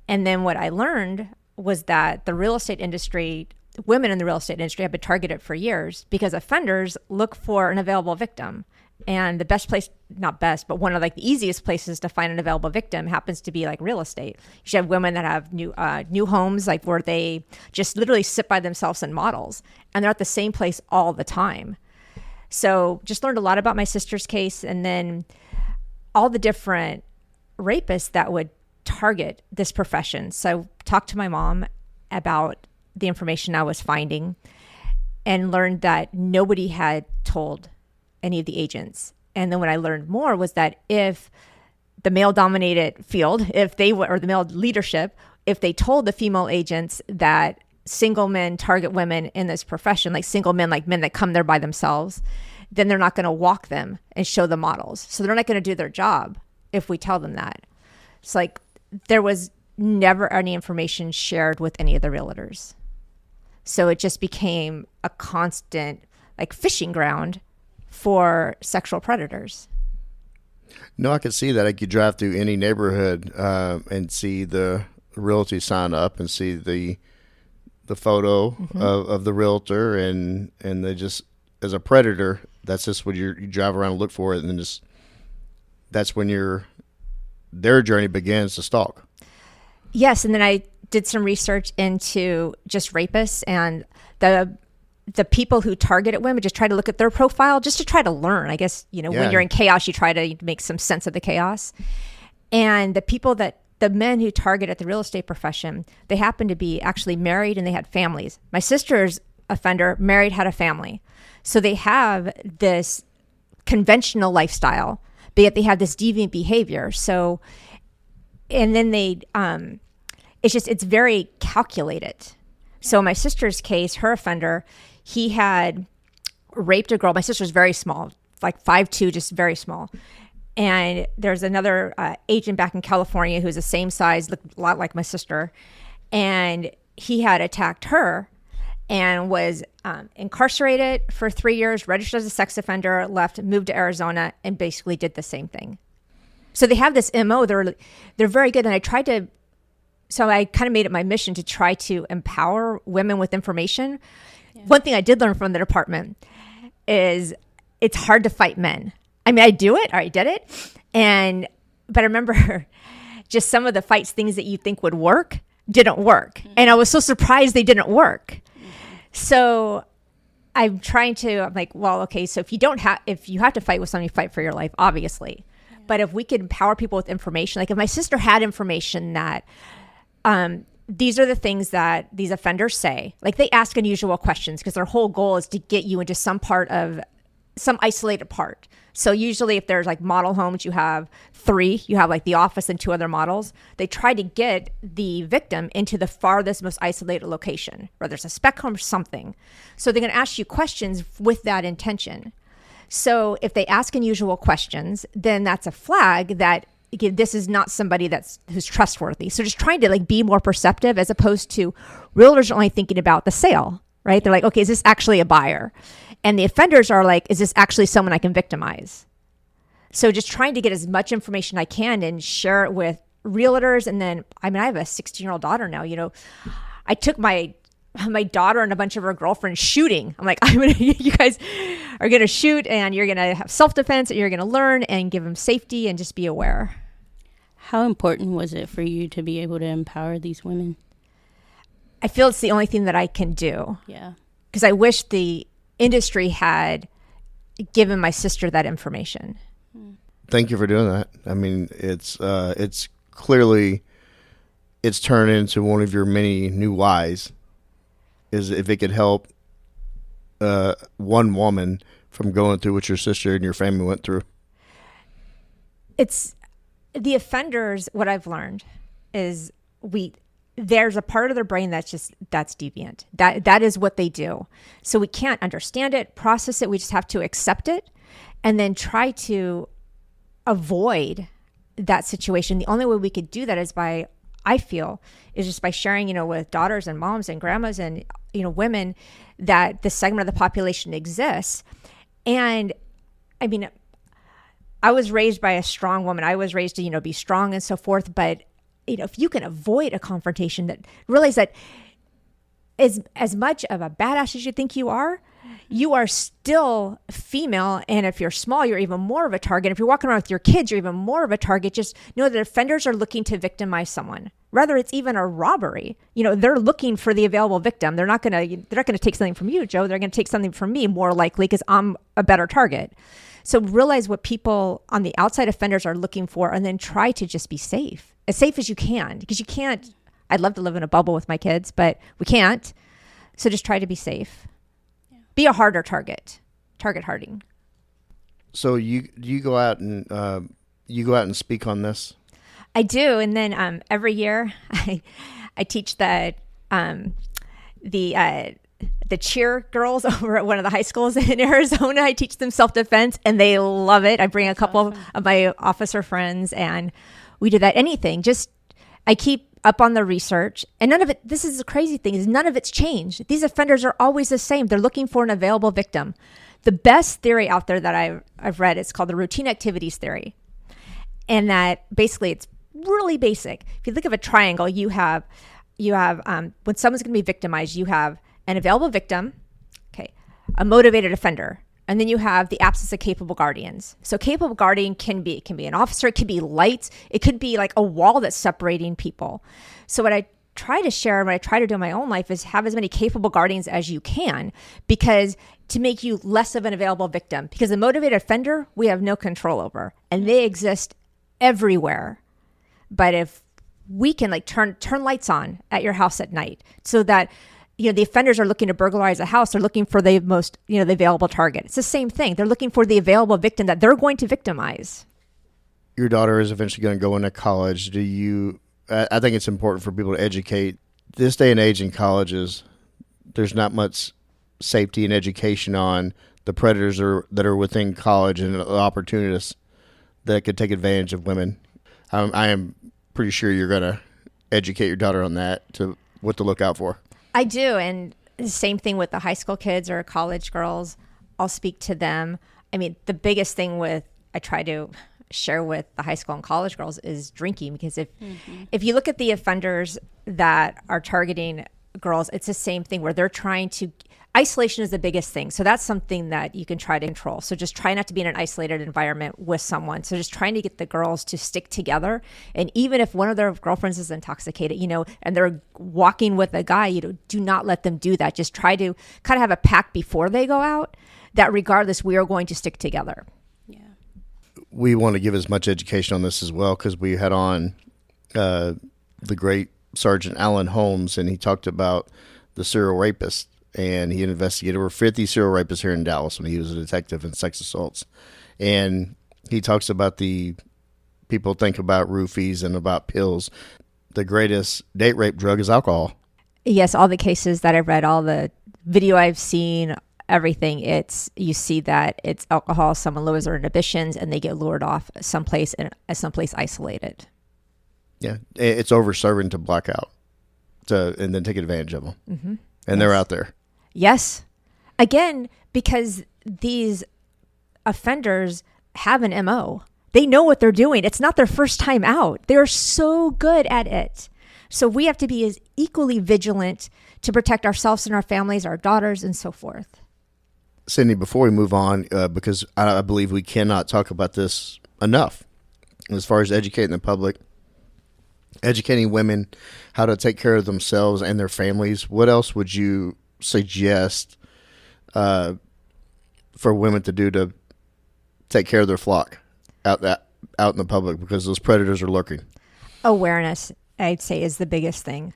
Speaker 1: And then what I learned was that the real estate industry, women in the real estate industry have been targeted for years because offenders look for an available victim. And the best place, not best, but one of the easiest places to find an available victim happens to be real estate. You should have women that have new homes, where they just literally sit by themselves in models, and they're at the same place all the time. So just learned a lot about my sister's case, and then all the different rapists that would target this profession. So talked to my mom about the information I was finding and learned that nobody had told any of the agents. And then what I learned more was that if the male-dominated field, or the male leadership, if they told the female agents that single men target women in this profession, single men, men that come there by themselves, then they're not going to walk them and show the models. So they're not going to do their job if we tell them that. It's there was never any information shared with any of the realtors. So it just became a constant fishing ground for sexual predators.
Speaker 2: No, I could see that. I could drive through any neighborhood and see the realty sign up and see the photo of the realtor, and they just, as a predator, that's just what you drive around and look for it, and then that's when their journey begins to stalk.
Speaker 1: Yes, and then I did some research into just rapists, and the people who targeted women, just try to look at their profile just to try to learn. I guess, when you're in chaos, you try to make some sense of the chaos. And the men who targeted the real estate profession, they happen to be actually married and they had families. My sister's offender married, had a family. So they have this conventional lifestyle, but yet they have this deviant behavior. So, and then it's very calculated. So in my sister's case, her offender, he had raped a girl. My sister's very small, 5'2", just very small. And there's another agent back in California who's the same size, looked a lot like my sister. And he had attacked her and was incarcerated for 3 years, registered as a sex offender, left, moved to Arizona, and basically did the same thing. So they have this MO. They're very good. And I kind of made it my mission to try to empower women with information. Yeah. One thing I did learn from the department is it's hard to fight men. I mean, I do it, or I did it. But I remember just some of the fights, things that you think would work, didn't work. Mm-hmm. And I was so surprised they didn't work. Mm-hmm. So I'm well, okay, so if you have to fight with someone, you fight for your life, obviously. Yeah. But if we could empower people with information, if my sister had information that, these are the things that these offenders say. They ask unusual questions because their whole goal is to get you into some isolated part. So usually if there's model homes, you have 3, you have the office and 2 other models. They try to get the victim into the farthest, most isolated location, whether it's a spec home or something. So they're going to ask you questions with that intention. So if they ask unusual questions, then that's a flag that this is not somebody who's trustworthy. So just trying to be more perceptive, as opposed to realtors are only thinking about the sale, right? They're okay, is this actually a buyer? And the offenders are is this actually someone I can victimize? So just trying to get as much information I can and share it with realtors. And then, I have a 16-year-old daughter now. I took my daughter and a bunch of her girlfriends shooting. I'm like, you guys are going to shoot, and you're going to have self-defense, and you're going to learn and give them safety and just be aware.
Speaker 6: How important was it for you to be able to empower these women?
Speaker 1: I feel it's the only thing that I can do.
Speaker 6: Yeah.
Speaker 1: Because I wish the industry had given my sister that information.
Speaker 2: Thank you for doing that. It's clearly it's turned into one of your many new whys. Is if it could help one woman from going through what your sister and your family went through.
Speaker 1: It's the offenders. What I've learned is there's a part of their brain that's deviant. That is what they do. So we can't understand it, process it. We just have to accept it and then try to avoid that situation. The only way we could do that is just by sharing, with daughters and moms and grandmas and, women, that this segment of the population exists. And I was raised by a strong woman. I was raised to, be strong and so forth. But if you can avoid a confrontation, that realize that as much of a badass as you think you are still female. And if you're small, you're even more of a target. If you're walking around with your kids, you're even more of a target. Just know that offenders are looking to victimize someone. Rather, it's even a robbery. They're looking for the available victim. They're not going to take something from you, Joe. They're going to take something from me, more likely, because I'm a better target. So realize what people on the outside offenders are looking for, and then try to just be safe as you can, because you can't. I'd love to live in a bubble with my kids, but we can't. So just try to be safe. Yeah. Be a harder target harding.
Speaker 2: So you go out and speak on this?
Speaker 1: I do, and then every year I teach the cheer girls over at one of the high schools in Arizona. I teach them self-defense, and they love it. I bring a couple of my officer friends, and we do that. I keep up on the research, and none of it, this is the crazy thing, is none of it's changed. These offenders are always the same. They're looking for an available victim. The best theory out there that I've read, it's called the routine activities theory. And that basically it's really basic. If you think of a triangle, you have when someone's going to be victimized, you have an available victim, okay, a motivated offender, and then you have the absence of capable guardians. So capable guardian can be an officer, it could be lights, it could be like a wall that's separating people. So what I try to share and what I try to do in my own life is have as many capable guardians as you can, because to make you less of an available victim, because the motivated offender we have no control over, and they exist everywhere. But if we can turn lights on at your house at night, so that the offenders are looking to burglarize a house, they're looking for the most the available target. It's the same thing. They're looking for the available victim that they're going to victimize.
Speaker 2: Your daughter is eventually going to go into college. I think it's important for people to educate. This day and age in colleges, there's not much safety and education on the predators that are within college and the opportunists that could take advantage of women. I am pretty sure you're going to educate your daughter on that, to what to look out for.
Speaker 1: I do. And the same thing with the high school kids or college girls. I'll speak to them. The biggest thing I try to share with the high school and college girls is drinking, because if you look at the offenders that are targeting girls, it's the same thing where they're trying to. Isolation is the biggest thing. So that's something that you can try to control. So just try not to be in an isolated environment with someone. So just trying to get the girls to stick together. And even if one of their girlfriends is intoxicated, and they're walking with a guy, do not let them do that. Just try to kind of have a pact before they go out that regardless, we are going to stick together.
Speaker 6: Yeah.
Speaker 2: We want to give as much education on this as well, because we had on the great Sergeant Alan Holmes, and he talked about the serial rapist. And he investigated over 50 serial rapists here in Dallas when he was a detective in sex assaults. And he talks about the people think about roofies and about pills. The greatest date rape drug is alcohol.
Speaker 1: Yes, all the cases that I've read, all the video I've seen, everything, you see that it's alcohol. Someone lowers their inhibitions and they get lured off someplace isolated. Yeah,
Speaker 2: it's over-serving to black out and then take advantage of them.
Speaker 1: Mm-hmm.
Speaker 2: And they're out there.
Speaker 1: Yes. Again, because these offenders have an MO. They know what they're doing. It's not their first time out. They're so good at it. So we have to be as equally vigilant to protect ourselves and our families, our daughters, and so forth.
Speaker 2: Cindy, before we move on, because I believe we cannot talk about this enough, as far as educating the public, educating women how to take care of themselves and their families, what else would you suggest for women to do to take care of their flock out in the public, because those predators are lurking?
Speaker 1: Awareness, I'd say, is the biggest thing.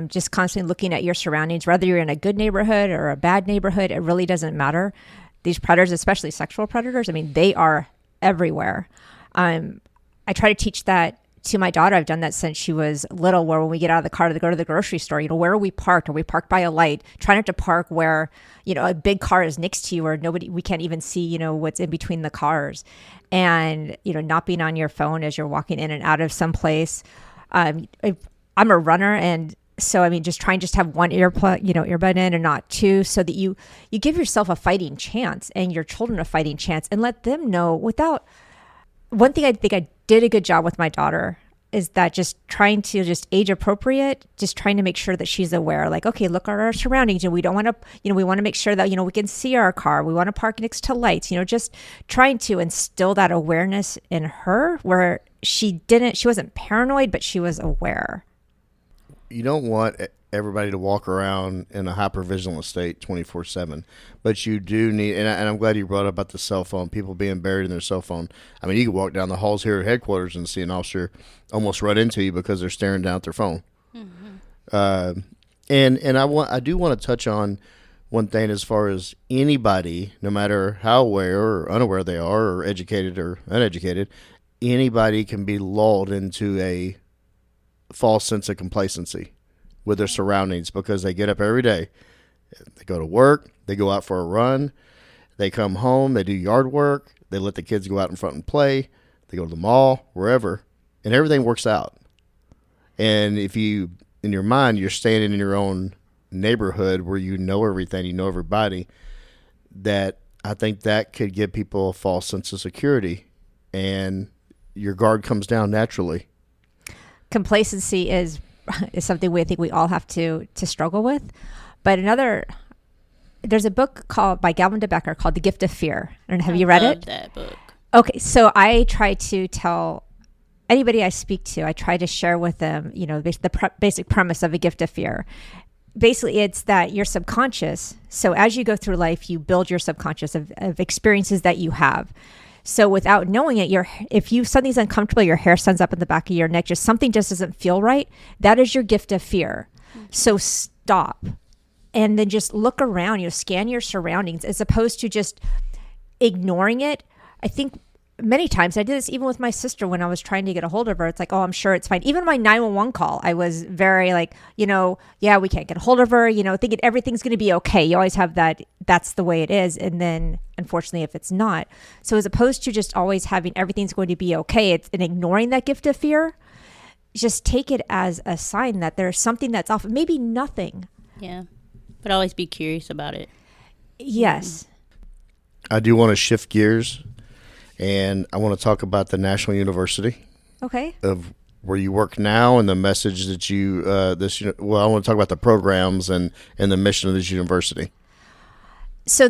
Speaker 1: Just constantly looking at your surroundings, whether you're in a good neighborhood or a bad neighborhood, it really doesn't matter. These predators, especially sexual predators, I mean, they are everywhere. I try to teach that to my daughter. I've done that since she was little, where when we get out of the car to go to the grocery store, where are we parked? Are we parked by a light? Try not to park where, a big car is next to you, where we can't even see, what's in between the cars. And, not being on your phone as you're walking in and out of some place. I'm a runner, and so, just try and just have one earbud in and not two, so that you give yourself a fighting chance and your children a fighting chance, and let them know one thing I think I did a good job with my daughter is that just trying to just age appropriate, just trying to make sure that she's aware, like, okay, look at our surroundings, and we don't want to, we want to make sure that, we can see our car. We want to park next to lights, just trying to instill that awareness in her, where she wasn't paranoid, but she was aware.
Speaker 2: You don't want everybody to walk around in a hypervigilant state 24/7, but you do need, and I'm glad you brought up about the cell phone, people being buried in their cell phone. I mean, you can walk down the halls here at headquarters and see an officer almost run into you because they're staring down at their phone. Mm-hmm. And I do want to touch on one thing, as far as anybody, no matter how aware or unaware they are, or educated or uneducated, anybody can be lulled into a false sense of complacency with their surroundings, because they get up every day, they go to work, they go out for a run, they come home, they do yard work, they let the kids go out in front and play, they go to the mall, wherever, and everything works out. And if you, in your mind, you're standing in your own neighborhood where you know everything, you know everybody, that I think that could give people a false sense of security, and your guard comes down naturally.
Speaker 1: Complacency is something I think we all have to struggle with. But there's a book by Galvin de Becker called The Gift of Fear. I don't know, have you read it?
Speaker 6: That book.
Speaker 1: Okay, so I try to tell anybody I speak to, I try to share with them, the basic premise of A Gift of Fear. Basically, it's that your subconscious, so as you go through life, you build your subconscious of experiences that you have. So without knowing it, if something's uncomfortable, your hair stands up in the back of your neck, something just doesn't feel right, that is your gift of fear. Mm-hmm. So stop and then just look around, scan your surroundings, as opposed to just ignoring it. I think many times I did this even with my sister when I was trying to get a hold of her. It's like, oh, I'm sure it's fine. Even my 911 call, I was very like, yeah, we can't get a hold of her, thinking everything's going to be okay. You always have that's the way it is. And then unfortunately, if it's not. So as opposed to just always having everything's going to be okay, and ignoring that gift of fear, just take it as a sign that there's something that's off. Maybe nothing.
Speaker 6: Yeah. But always be curious about it.
Speaker 1: Yes.
Speaker 2: I do want to shift gears, and I want to talk about the National University.
Speaker 1: Okay.
Speaker 2: Of where you work now, and the message that I want to talk about the programs and the mission of this university.
Speaker 1: So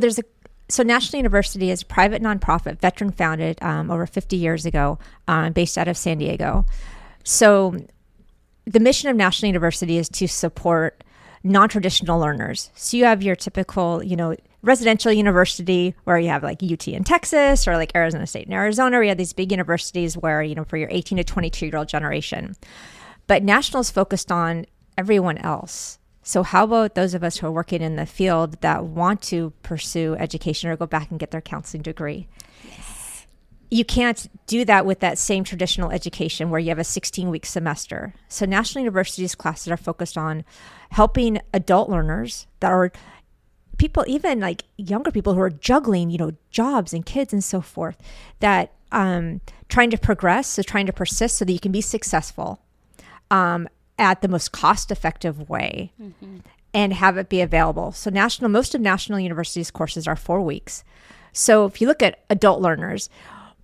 Speaker 1: National University is a private nonprofit, veteran founded over 50 years ago, based out of San Diego. So the mission of National University is to support non-traditional learners. So you have your typical, residential university where you have like UT in Texas, or like Arizona State in Arizona, where you have these big universities where, for your 18 to 22-year-old generation. But National is focused on everyone else. So how about those of us who are working in the field that want to pursue education or go back and get their counseling degree? Yes. You can't do that with that same traditional education where you have a 16-week semester. So National University's classes are focused on helping adult learners that are people, even like younger people who are juggling, jobs and kids and so forth, that trying to progress, so trying to persist so that you can be successful at the most cost-effective way, mm-hmm. and have it be available. So most of National University's courses are 4 weeks. So if you look at adult learners,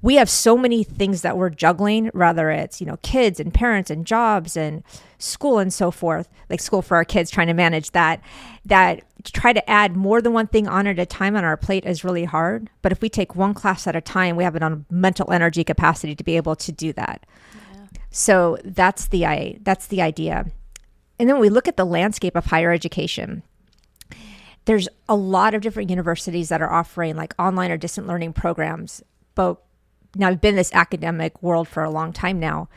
Speaker 1: we have so many things that we're juggling, whether it's, kids and parents and jobs and school and so forth, like school for our kids, trying to manage that to try to add more than one thing on at a time on our plate is really hard. But if we take one class at a time, we have it on mental energy capacity to be able to do that. Yeah. So that's the idea. And then when we look at the landscape of higher education, there's a lot of different universities that are offering like online or distant learning programs. But now I've been in this academic world for a long time now.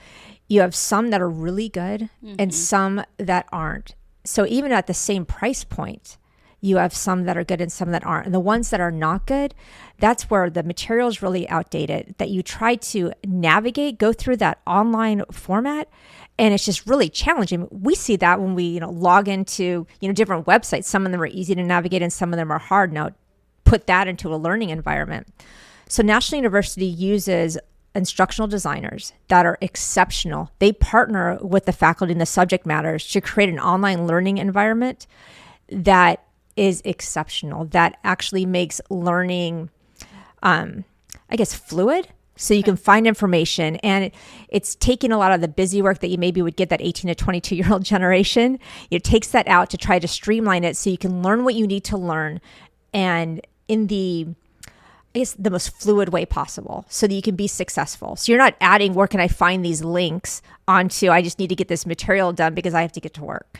Speaker 1: You have some that are really good and some that aren't. So even at the same price point, you have some that are good and some that aren't. And the ones that are not good, that's where the material is really outdated, that you try to navigate, go through that online format. And it's just really challenging. We see that when we, log into, different websites. Some of them are easy to navigate and some of them are hard. Now, put that into a learning environment. So National University uses instructional designers that are exceptional. They partner with the faculty and the subject matters to create an online learning environment that is exceptional, that actually makes learning, fluid. So you can find information, and it's taking a lot of the busy work that you maybe would get that 18 to 22-year-old generation. It takes that out to try to streamline it so you can learn what you need to learn, and in the most fluid way possible so that you can be successful. So you're not adding, where can I find these links onto, I just need to get this material done because I have to get to work.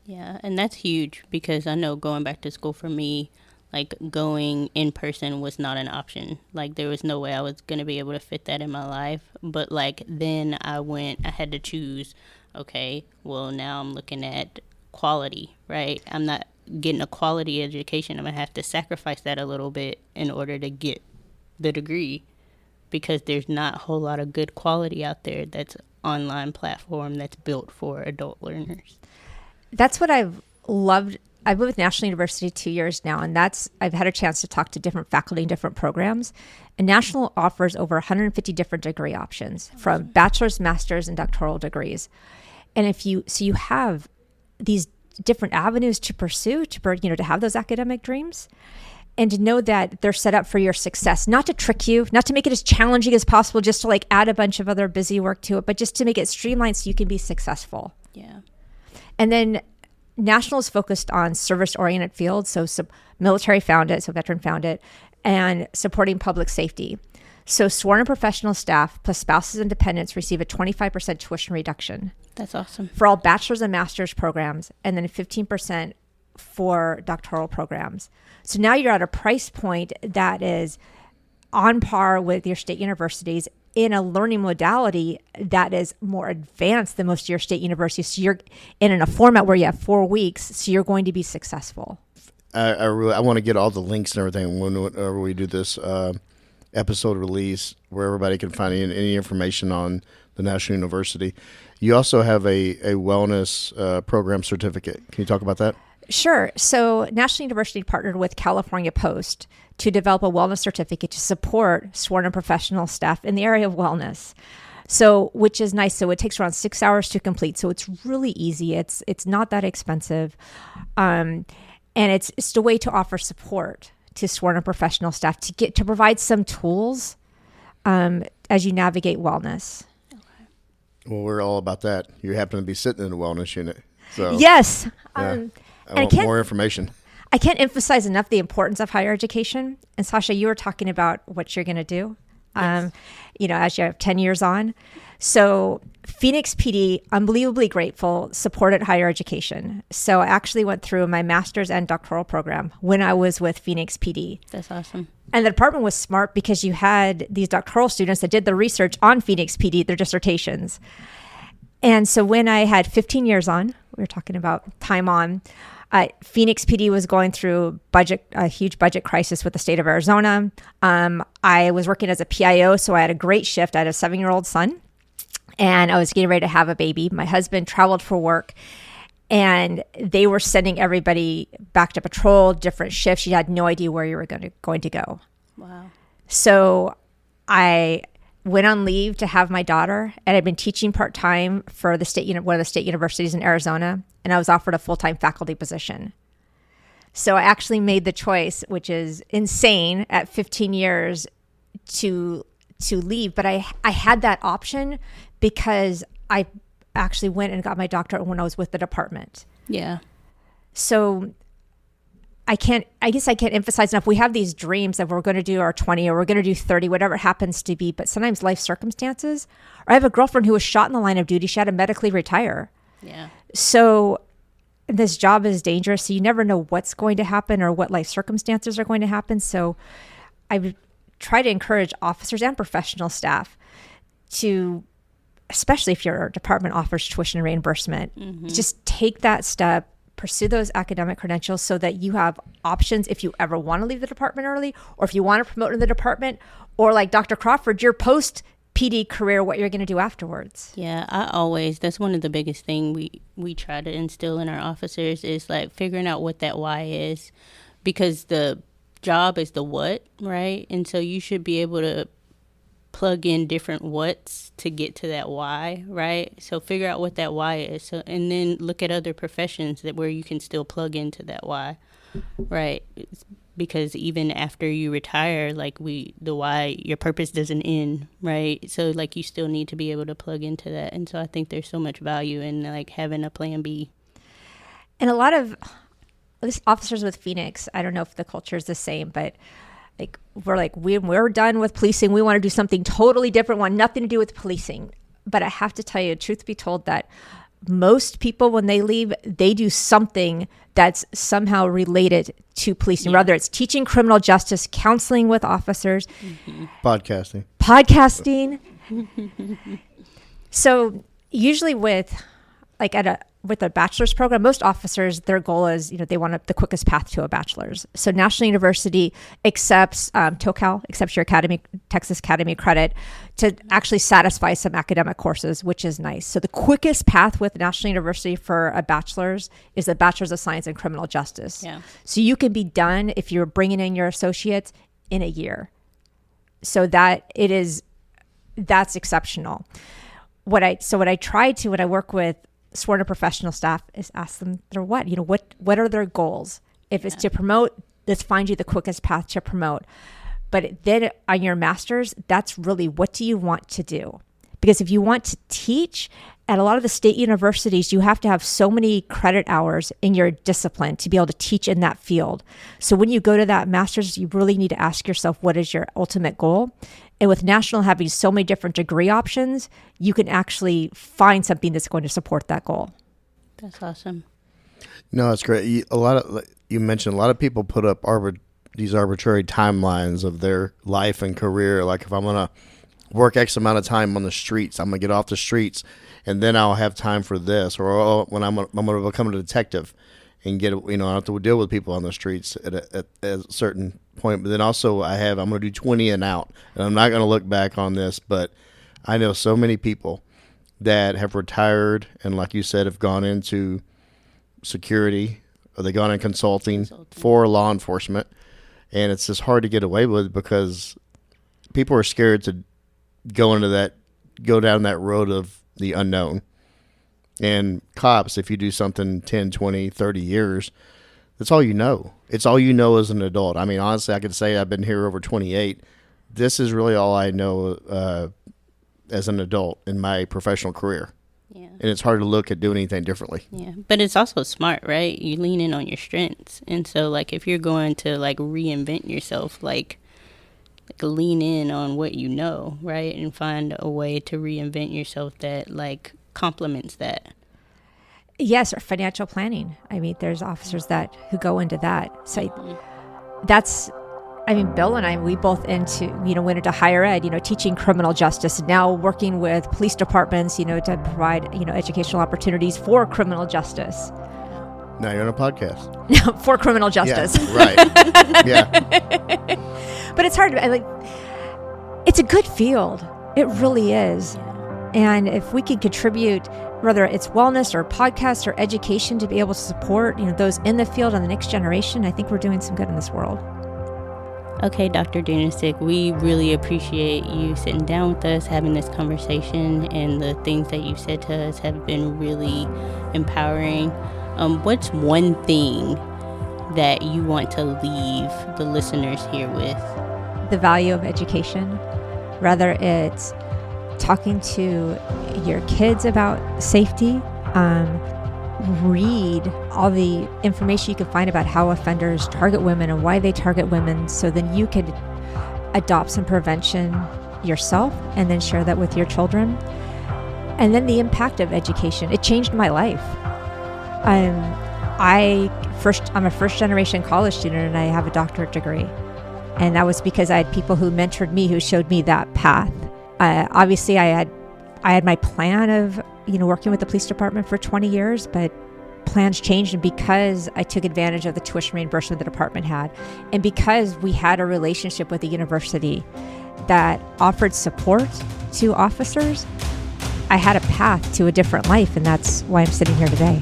Speaker 6: Yeah, and that's huge because I know going back to school for me, like going in person was not an option. Like there was no way I was going to be able to fit that in my life. But like then I had to choose, okay, well now I'm looking at quality, right? I'm not getting a quality education. I'm going to have to sacrifice that a little bit in order to get the degree because there's not a whole lot of good quality out there that's online platform that's built for adult learners.
Speaker 1: That's what I've loved. I've been with National University 2 years now, and I've had a chance to talk to different faculty in different programs. And National offers over 150 different degree options from bachelor's, master's, and doctoral degrees. And you have these different avenues to pursue, to have those academic dreams, and to know that they're set up for your success, not to trick you, not to make it as challenging as possible, just to like add a bunch of other busy work to it, but just to make it streamlined so you can be successful.
Speaker 6: Yeah.
Speaker 1: And then National is focused on service-oriented fields, so military found it, so veteran found it, and supporting public safety. So sworn and professional staff plus spouses and dependents receive a 25% tuition reduction.
Speaker 6: That's awesome.
Speaker 1: For all bachelor's and master's programs, and then 15% for doctoral programs. So now you're at a price point that is on par with your state universities in a learning modality that is more advanced than most of your state universities. So you're in a format where you have 4 weeks, so you're going to be successful.
Speaker 2: I want to get all the links and everything whenever we do this episode release, where everybody can find any information on the National University. You also have a wellness program certificate. Can you talk about that?
Speaker 1: Sure. So National University partnered with California Post to develop a wellness certificate to support sworn and professional staff in the area of wellness. So, which is nice. So it takes around 6 hours to complete. So it's really easy. It's not that expensive. And it's just a way to offer support to sworn and professional staff to provide some tools as you navigate wellness.
Speaker 2: Well, we're all about that. You happen to be sitting in the wellness unit. So
Speaker 1: yes.
Speaker 2: Yeah. I want more information.
Speaker 1: I can't emphasize enough the importance of higher education. And Sasha, you were talking about what you're going to do, yes. As you have 10 years on. So Phoenix PD, unbelievably grateful, supported higher education. So I actually went through my master's and doctoral program when I was with Phoenix PD.
Speaker 6: That's awesome.
Speaker 1: And the department was smart because you had these doctoral students that did the research on Phoenix PD, their dissertations. And so when I had 15 years on, we were talking about time on, Phoenix PD was going through a huge budget crisis with the state of Arizona. I was working as a PIO, so I had a great shift. I had a 7-year-old son, and I was getting ready to have a baby. My husband traveled for work, and they were sending everybody back to patrol, different shifts. You had no idea where you were going to go.
Speaker 6: Wow.
Speaker 1: So I went on leave to have my daughter, and I'd been teaching part-time for one of the state universities in Arizona, and I was offered a full-time faculty position. So I actually made the choice, which is insane at 15 years, to to leave, but I had that option because I actually went and got my doctorate when I was with the department.
Speaker 6: Yeah.
Speaker 1: So I guess I can't emphasize enough. We have these dreams that we're going to do our 20 or we're going to do 30, whatever it happens to be. But sometimes life circumstances, or I have a girlfriend who was shot in the line of duty. She had to medically retire.
Speaker 6: Yeah.
Speaker 1: So this job is dangerous. So you never know what's going to happen or what life circumstances are going to happen. So I would try to encourage officers and professional staff to, especially if your department offers tuition reimbursement, just take that step, pursue those academic credentials so that you have options if you ever want to leave the department early, or if you want to promote in the department, or like Dr. Crawford, your post PD career, what you're going to do afterwards.
Speaker 6: Yeah, that's one of the biggest thing we try to instill in our officers is like figuring out what that why is, because the job is the what, right? And so you should be able to plug in different what's to get to that why, right? So figure out what that why is. So, and then look at other professions where you can still plug into that why, right? Because even after you retire, like the why, your purpose doesn't end, right? So like you still need to be able to plug into that. And so I think there's so much value in like having a plan B.
Speaker 1: And a lot of, at least officers with Phoenix, I don't know if the culture is the same, but we're done with policing. We want to do something totally different, want nothing to do with policing. But I have to tell you, truth be told, that most people, when they leave, they do something that's somehow related to policing, whether it's teaching criminal justice, counseling with officers,
Speaker 2: podcasting.
Speaker 1: So usually with a bachelor's program, most officers, their goal is, they want the quickest path to a bachelor's. So National University accepts, TOCAL accepts your Texas Academy credit to actually satisfy some academic courses, which is nice. So the quickest path with National University for a bachelor's is the Bachelor's of Science in Criminal Justice. Yeah. So you can be done if you're bringing in your associates in a year. So that's exceptional. What I try to, when I work with sworn and professional staff, is ask them what are their goals. If it's to promote, let's find you the quickest path to promote. But then on your master's, that's really, what do you want to do? Because if you want to teach at a lot of the state universities, you have to have so many credit hours in your discipline to be able to teach in that field. So when you go to that master's, you really need to ask yourself, what is your ultimate goal? And with National having so many different degree options, you can actually find something that's going to support that goal.
Speaker 6: That's awesome.
Speaker 2: No, it's great. You mentioned a lot of people put up these arbitrary timelines of their life and career. Like, if I'm going to work X amount of time on the streets, I'm going to get off the streets, and then I'll have time for this. Or when I'm going to become a detective and I don't have to deal with people on the streets at a certain point. But then also I'm going to do 20 and out, and I'm not going to look back on this. But I know so many people that have retired and, like you said, have gone into security, or they've gone in consulting for law enforcement. And it's just hard to get away with because people are scared to go down that road of the unknown. And cops, if you do something 10, 20, 30 years, that's all you know. It's all you know as an adult. I mean, honestly, I could say I've been here over 28. This is really all I know as an adult in my professional career. Yeah. And it's hard to look at doing anything differently.
Speaker 6: Yeah. But it's also smart, right? You lean in on your strengths. And so, like, if you're going to, reinvent yourself, lean in on what you know, right? And find a way to reinvent yourself that, complements that.
Speaker 1: Yes, or financial planning. I mean, there's officers who go into that. So Bill and I, we both went into higher ed, teaching criminal justice, now working with police departments, to provide, educational opportunities for criminal justice.
Speaker 2: Now you're on a podcast.
Speaker 1: For criminal justice.
Speaker 2: Yeah, right. Yeah.
Speaker 1: But it's hard. It's a good field. It really is. And if we can contribute, whether it's wellness or podcasts or education, to be able to support, those in the field and the next generation, I think we're doing some good in this world.
Speaker 6: Okay, Dr. Janicik, we really appreciate you sitting down with us, having this conversation, and the things that you've said to us have been really empowering. What's one thing that you want to leave the listeners here with?
Speaker 1: The value of education. whether it's talking to your kids about safety, read all the information you can find about how offenders target women and why they target women, so then you could adopt some prevention yourself and then share that with your children. And then the impact of education. It changed my life. I'm a first generation college student and I have a doctorate degree. And that was because I had people who mentored me, who showed me that path. Obviously I had my plan of, working with the police department for 20 years, but plans changed. And because I took advantage of the tuition reimbursement the department had, and because we had a relationship with the university that offered support to officers, I had a path to a different life. And that's why I'm sitting here today.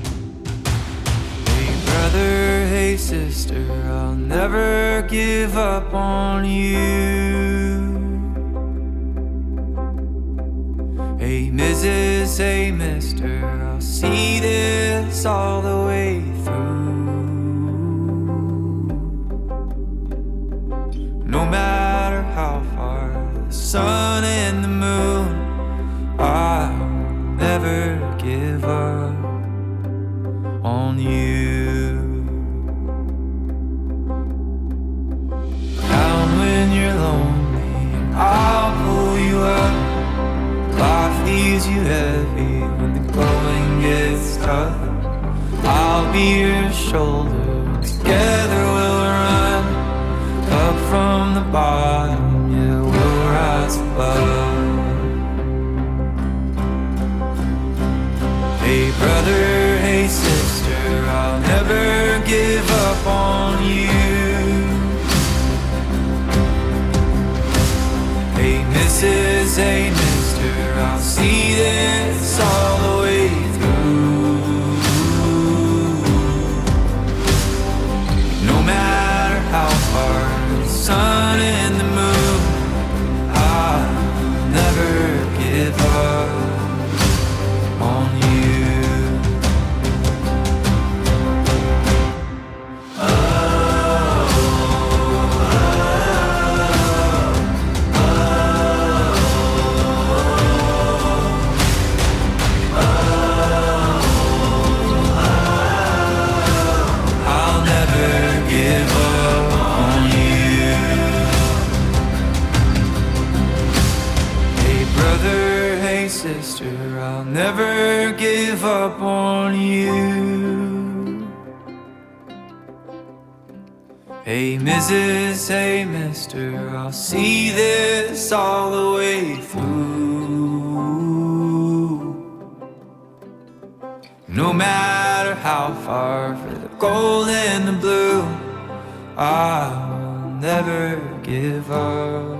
Speaker 7: Hey brother, hey sister, I'll never give up on you. Hey Mrs., hey mister, I'll see this all the way through. No matter how far the sun and the moon, I'll never give up on you. Down when you're lonely, I'll pull you up. Life leaves you heavy when the going gets tough. I'll be your shoulder, together we'll run up from the bottom, yeah, we'll rise above. Hey brother, hey sister, I'll never give up on you. Hey Mrs., hey mister, I'll see this all the way through. No matter how far the sun and the moon, I'll never give up on you. Sister, I'll never give up on you. Hey Mrs., hey mister, I'll see this all the way through. No matter how far, for the gold and the blue, I'll never give up.